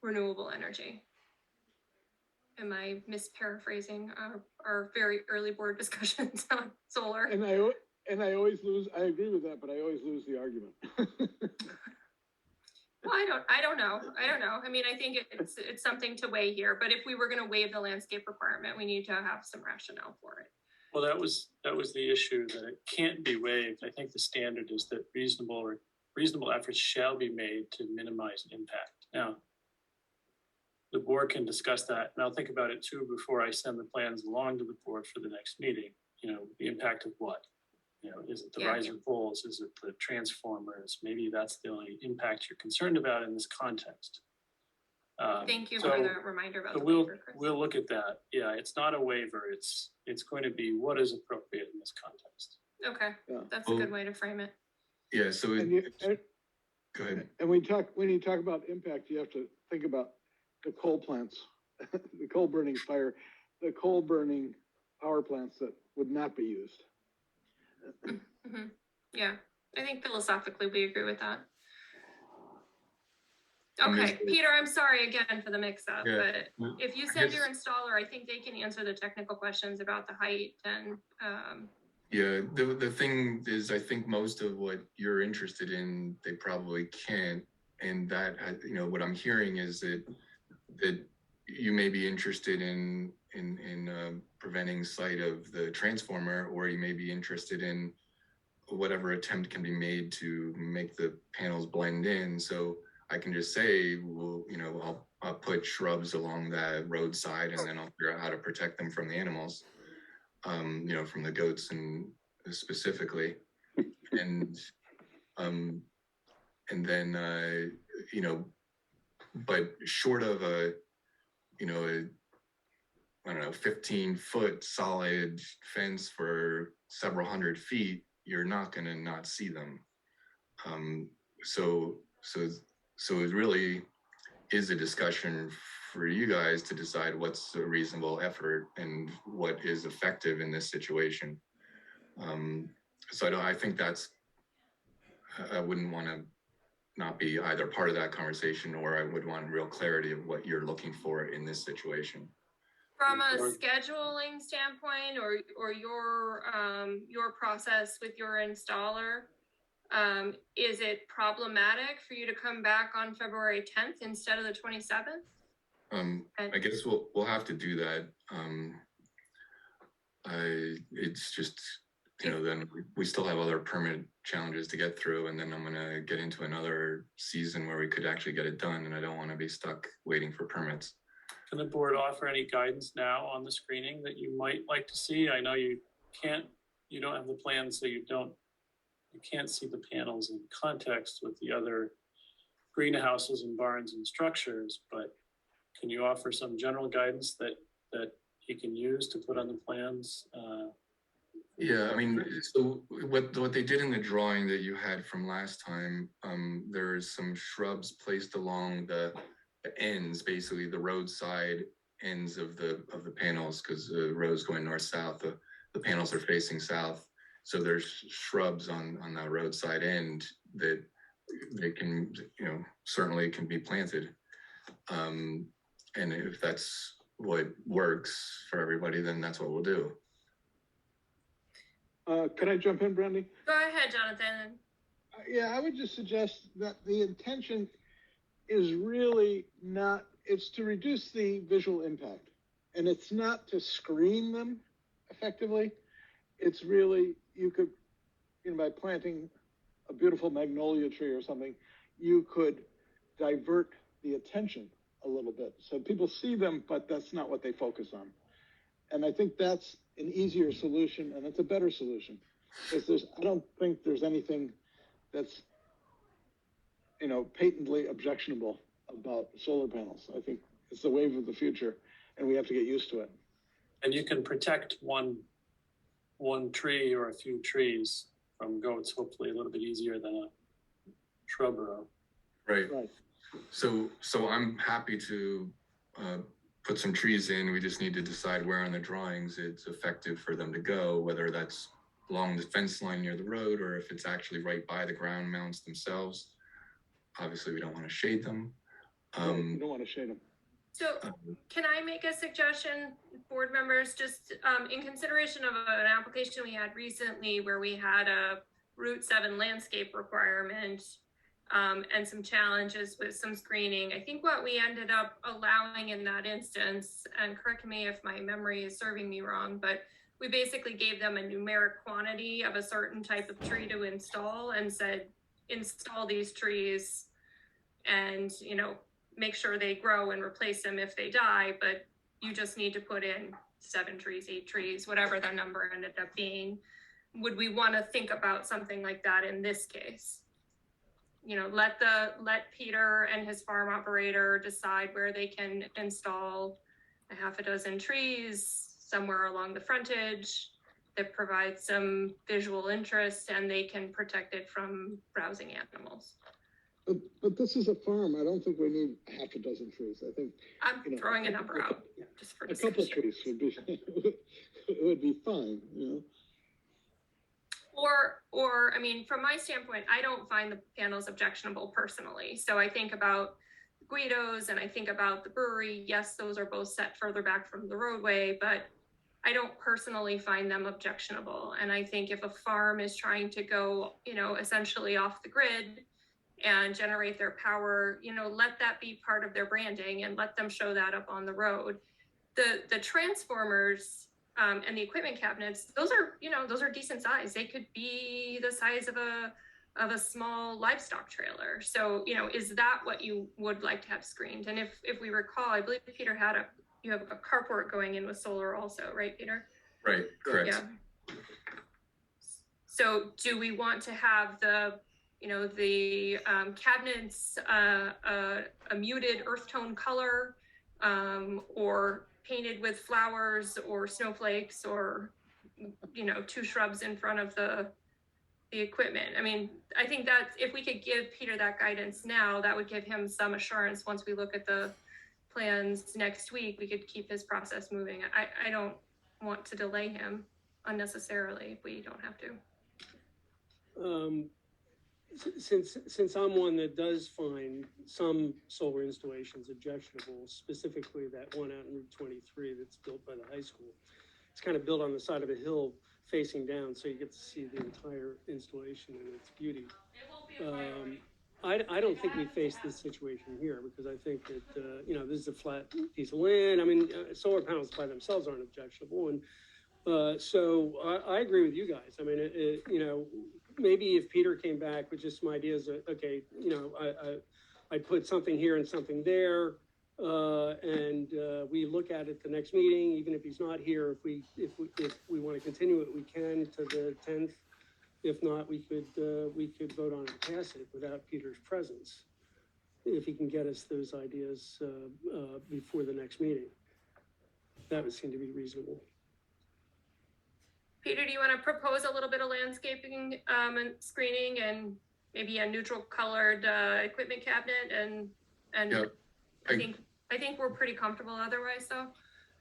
renewable energy. Am I misparaphrasing our very early board discussions on solar? And I always lose, I agree with that, but I always lose the argument. Well, I don't know. I mean, I think it's something to weigh here, but if we were gonna waive the landscape requirement, we need to have some rationale for it. Well, that was the issue, that it can't be waived. I think the standard is that reasonable efforts shall be made to minimize impact. Now, the board can discuss that, and I'll think about it too before I send the plans along to the board for the next meeting. You know, the impact of what? You know, is it the Yeah. riser poles? Is it the transformers? Maybe that's the only impact you're concerned about in this context. Thank you so- for the reminder about So the we'll waiver, Chris. look at that. Yeah, it's not a waiver. It's going to be what is appropriate in this context. Okay, Yeah. that's a good way to frame it. Yeah, so go ahead. And when you talk about impact, you have to think about the coal plants, the coal burning power plants that would not be used. Mhm. Yeah, I think philosophically we agree with that. Okay, is- Peter, I'm sorry again for the mix-up, Yeah. but if you I send your guess- installer, I think they can answer the technical questions about the height and, Yeah, the thing is, I think most of what you're interested in, they probably can't. And that, you know, what I'm hearing is that you may be interested in preventing sight of the transformer, or you may be interested in whatever attempt can be made to make the panels blend in. So I can just say, well, you know, I'll put shrubs along that roadside, and then I'll figure out how to protect them from the animals, you know, from the goats and specifically, and then you know, but short of a, you know, I don't know, 15-foot solid fence for several hundred feet, you're not going to not see them. So it really is a discussion for you guys to decide what's a reasonable effort and what is effective in this situation. So I think that's, I wouldn't want to not be either part of that conversation, or I would want real clarity of what you're looking for in this situation. from a scheduling standpoint or your process with your installer, is it problematic for you to come back on February 10th instead of the 27th? I guess we'll have to do that. It's just, you know, then we still have other permit challenges to get through, and then I'm gonna get into another season where we could actually get it done, and I don't want to be stuck waiting for permits. Can the board offer any guidance now on the screening that you might like to see? I know you don't have the plan, so you can't see the panels in context with the other greenhouses and barns and structures, but can you offer some general guidance that you can use to put on the plans? Yeah, I mean, so what they did in the drawing that you had from last time, there's some shrubs placed along the ends, basically the roadside ends of the panels, because the road's going north-south, the panels are facing south. So there's shrubs on that roadside end that they can, you know, certainly can be planted. And if that's what works for everybody, then that's what we'll do. Can I jump in, Brandy? Go ahead, Jonathan. Yeah, I would just suggest that the intention is really not, it's to reduce the visual impact. And it's not to screen them effectively. It's really, you could, you know, by planting a beautiful magnolia tree or something, you could divert the attention a little bit. So people see them, but that's not what they focus on. And I think that's an easier solution, and it's a better solution. Because I don't think there's anything that's, you know, patently objectionable about solar panels. I think it's the wave of the future, and we have to get used to it. And you can protect one tree or a few trees from goats, hopefully a little bit easier than a shrub row. Right. Right. So I'm happy to put some trees in. We just need to decide where on the drawings it's effective for them to go, whether that's along the fence line near the road, or if it's actually right by the ground mounts themselves. Obviously, we don't want to shade them. You don't want to shade them. So can I make a suggestion, board members, just in consideration of an application we had recently where we had a Route 7 landscape requirement and some challenges with some screening. I think what we ended up allowing in that instance, and correct me if my memory is serving me wrong, but we basically gave them a numeric quantity of a certain type of tree to install and said, install these trees and, you know, make sure they grow and replace them if they die, but you just need to put in 7 trees, 8 trees, whatever the number ended up being. Would we want to think about something like that in this case? You know, let Peter and his farm operator decide where they can install a half a dozen trees somewhere along the frontage that provides some visual interest, and they can protect it from browsing animals. But this is a farm. I don't think we need half a dozen trees. I think I'm throwing a number out just for a couple of discussion. trees would be fine, you know. Or, I mean, from my standpoint, I don't find the panels objectionable personally. So I think about Guido's and I think about the brewery, yes, those are both set further back from the roadway, but I don't personally find them objectionable. And I think if a farm is trying to go, you know, essentially off the grid and generate their power, you know, let that be part of their branding and let them show that up on the road. The transformers and the equipment cabinets, those are, you know, those are decent size. They could be the size of a small livestock trailer. So, you know, is that what you would like to have screened? And if we recall, I believe Peter had you have a carport going in with solar also, right, Peter? Right, correct. Yeah. So do we want to have the, you know, the cabinets, a muted earth tone color, or painted with flowers or snowflakes, or, you know, 2 shrubs in front of the equipment? I mean, I think that if we could give Peter that guidance now, that would give him some assurance. Once we look at the plans next week, we could keep his process moving. I don't want to delay him unnecessarily if we don't have to. Since I'm one that does find some solar installations objectionable, specifically that one out in Route 23 that's built by the high school. It's kind of built on the side of a hill facing down, so you get to see the entire installation and its beauty. I don't think we face this situation here, because I think that, you know, this is a flat piece of land. I mean, solar panels by themselves aren't objectionable. And so I agree with you guys. I mean, you know, maybe if Peter came back with just some ideas, okay, you know, I put something here and something there, and we look at it the next meeting, even if he's not here. If we want to continue it, we can to the 10th. If not, we could vote on it and pass it without Peter's presence, if he can get us those ideas before the next meeting. That would seem to be reasonable. Peter, do you want to propose a little bit of landscaping and screening, and maybe a neutral colored equipment cabinet? And Yeah, I think we're pretty comfortable otherwise, though.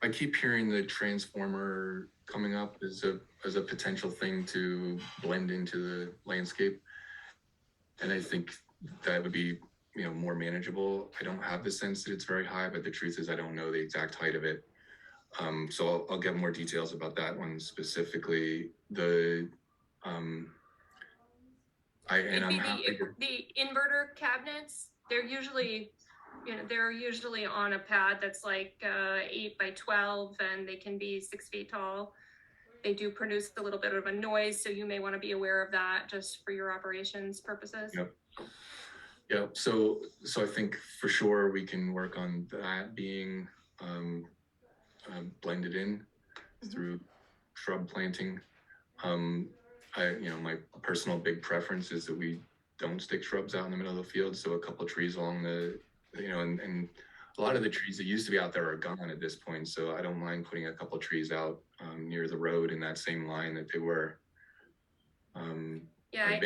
I keep hearing the transformer coming up as a potential thing to blend into the landscape. And I think that would be, you know, more manageable. I don't have the sense that it's very high, but the truth is I don't know the exact height of it. So I'll get more details about that one specifically. The inverter cabinets, they're usually, you know, they're usually on a pad that's like 8 by 12, and they can be 6 feet tall. They do produce a little bit of a noise, so you may want to be aware of that just for your operations purposes. Yep. Yeah, so I think for sure we can work on that being blended in through shrub planting. You know, my personal big preference is that we don't stick shrubs out in the middle of the field. So a couple of trees along the, you know, and a lot of the trees that used to be out there are gone at this point. So I don't mind putting a couple of trees out near the road in that same line that they were. Yeah,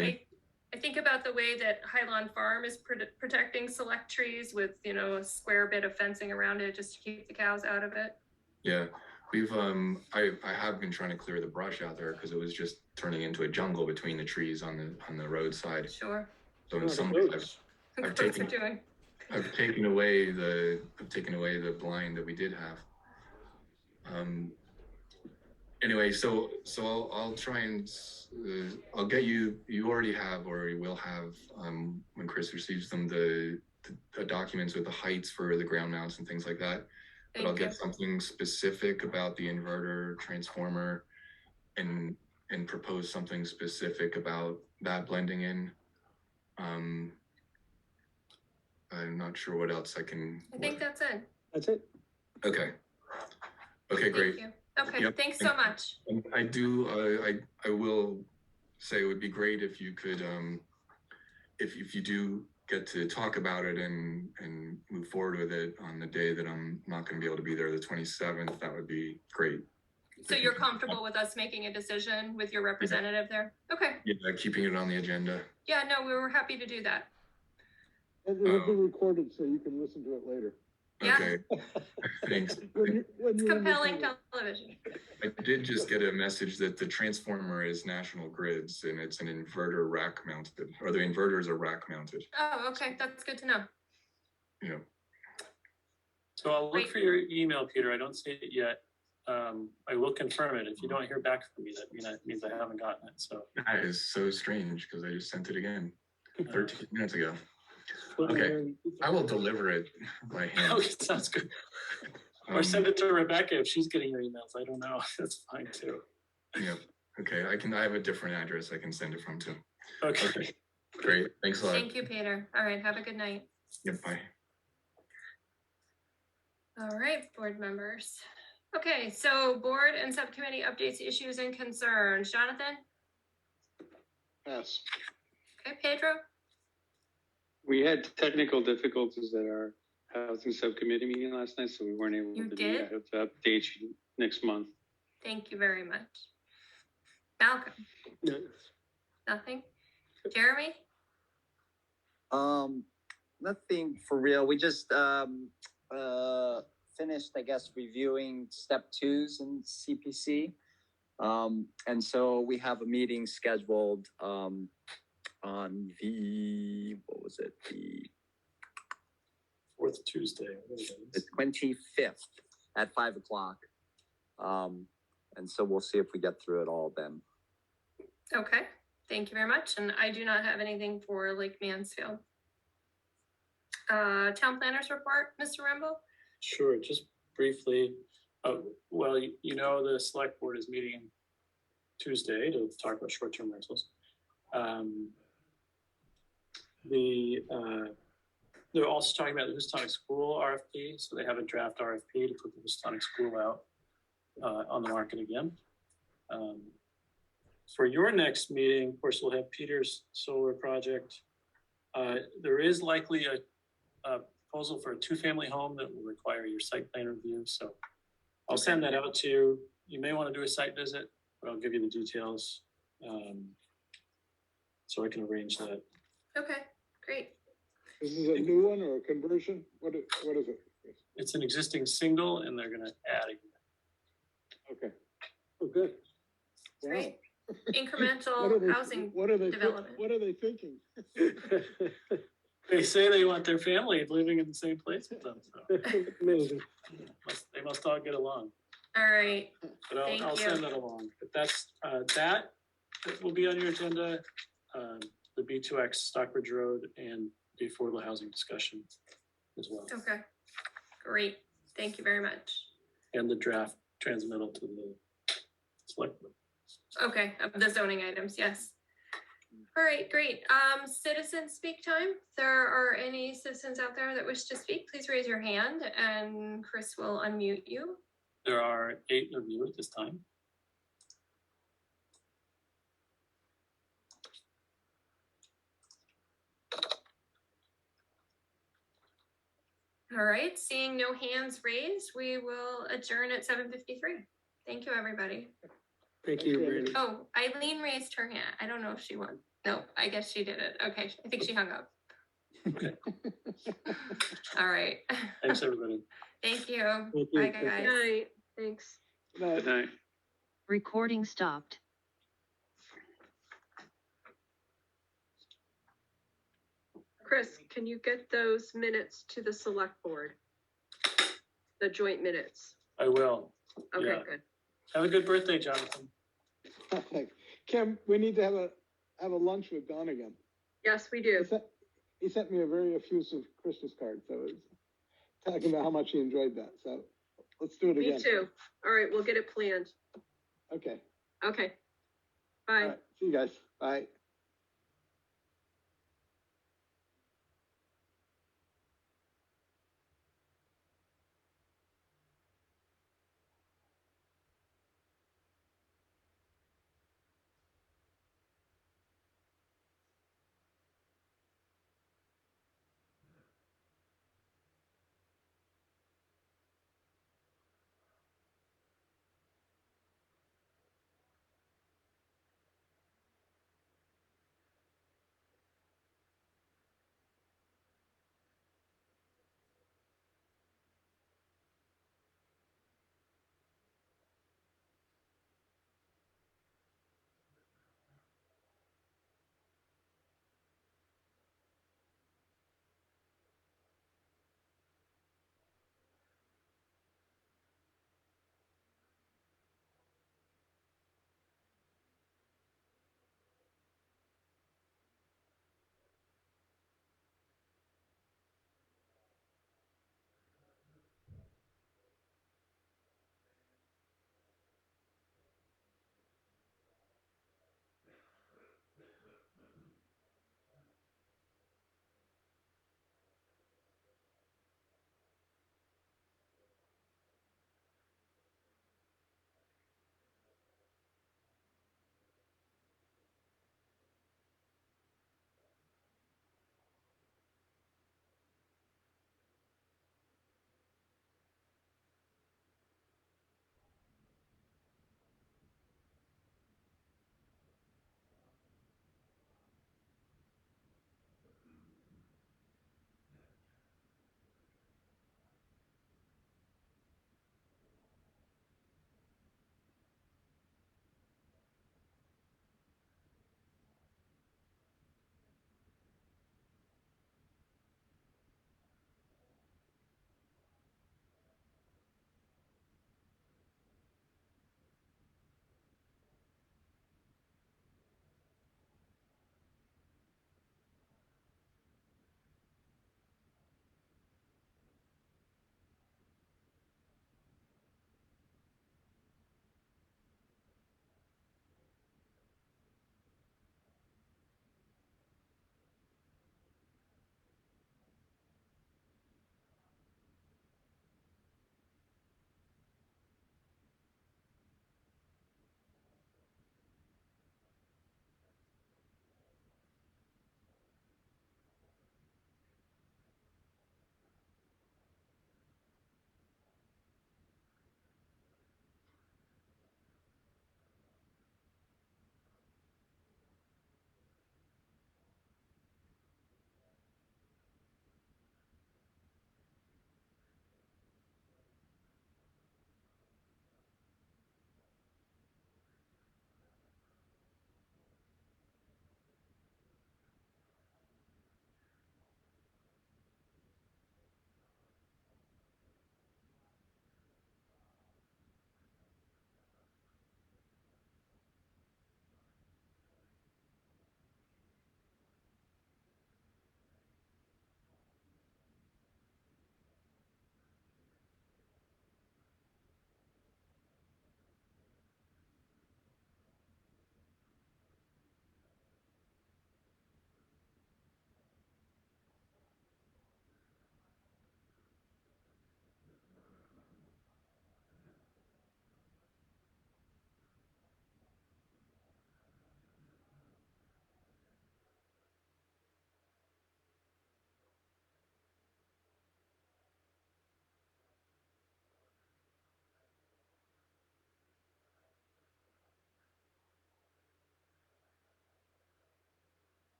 I think about the way that Highland Farm is protecting select trees with, you know, a square bit of fencing around it just to keep the cows out of it. Yeah, we've I have been trying to clear the brush out there because it was just turning into a jungle between the trees on the roadside. Sure. So in some ways I've taken away the blind that we did have. Anyway, so I'll try and I'll get you already have, or you will have, when Chris receives them, the documents with the heights for the ground mounts and things like that. But I'll get something specific about the inverter transformer and propose something specific about that blending in. I'm not sure what else I can. I think that's it. That's it. Okay, great. Thank you. Okay, Yep. thanks so much. And I will say it would be great if you could, if you do get to talk about it and move forward with it on the day that I'm not going to be able to be there, the 27th, that would be great. So you're comfortable with us making a decision with your representative there? Okay. Yeah, keeping it on the agenda. Yeah, no, we were happy to do that. And it'll be recorded so you can listen to it later. Yeah. Okay, thanks. It's compelling television. I did just get a message that the transformer is National Grids and it's an inverter rack mounted, or the inverters are rack mounted. Oh, okay, that's good to know. you know, So I'll look for your email, Peter. I don't see it yet. I will confirm it. If you don't hear back from me, that means I haven't gotten it, so. that is so strange because I just sent it again 13 minutes ago. Okay. I will deliver it by hand. Okay, sounds good. Or send it to Rebecca if she's getting your emails. I don't know. That's fine too. Yep. Okay, I have a different address I can send it from too. Okay. Okay, great. Thanks a lot. Thank you, Peter. All right, have a good night. Yep, bye. All right, board members. Okay, so board and subcommittee updates, issues and concerns. Jonathan? Pass. Okay, Pedro? We had technical difficulties at our housing subcommittee meeting last night, so we weren't able You to did? do that. I have to update you next month. Thank you very much. Malcolm? No. Nothing? Jeremy? Nothing for real. We just finished, I guess, reviewing step twos in CPC. And so we have a meeting scheduled on the, what was it? The Fourth Tuesday. the 25th at 5:00. And so we'll see if we get through it all then. Okay, thank you very much. And I do not have anything for Lake Mansfield. Town planners report, Mr. Rembo? Sure, just briefly. Well, you know, the select board is meeting Tuesday to talk about short-term rentals. They're also talking about the Houstonic School RFP, so they have a draft RFP to put the Houstonic School out on the market again. For your next meeting, of course, we'll have Peter's solar project. There is likely a proposal for a two-family home that will require your site plan review, so I'll send that out to you. You may want to do a site visit, but I'll give you the details, so I can arrange that. Okay, great. This is a new one or a conversion? What is it? It's an existing single, and they're going to add a unit. Okay. Oh, good. Wow. Great. What are Incremental they- housing what are they development. What are they thinking? They say they want their family living in the same place with them, so Amazing. they must all get along. All right, But Thank I'll you. send that along. But that's, that will be on your agenda, the B2X Stockbridge Road and the affordable housing discussion as well. okay, great. Thank you very much. And the draft transmittal to the select board. Okay, of the zoning items, yes. All right, great. Citizen speak time. If there are any citizens out there that wish to speak, please raise your hand and Chris will unmute you. There are 8 of you at this time. All right, seeing no hands raised, we will adjourn at 7:53. Thank you, everybody. Thank you, Brandy. Oh, Eileen raised her hand. I don't know if she won. No, I guess she did it. Okay, I think she hung up. Okay. All right. Thanks, everybody. Thank you. Thank you. Bye, guys. Night, thanks. Good night. Recording stopped. Chris, can you get those minutes to the select board? The joint minutes? I will. Okay, Yeah. good. Have a good birthday, Jonathan. Kim, we need to have a lunch with Don again. Yes, we He do. sent me a very effusive Christmas card, so it's talking about how much he enjoyed that. So let's do it again. Me too. All right, we'll get it planned. Okay. Okay. All Bye. right. See you guys. Bye.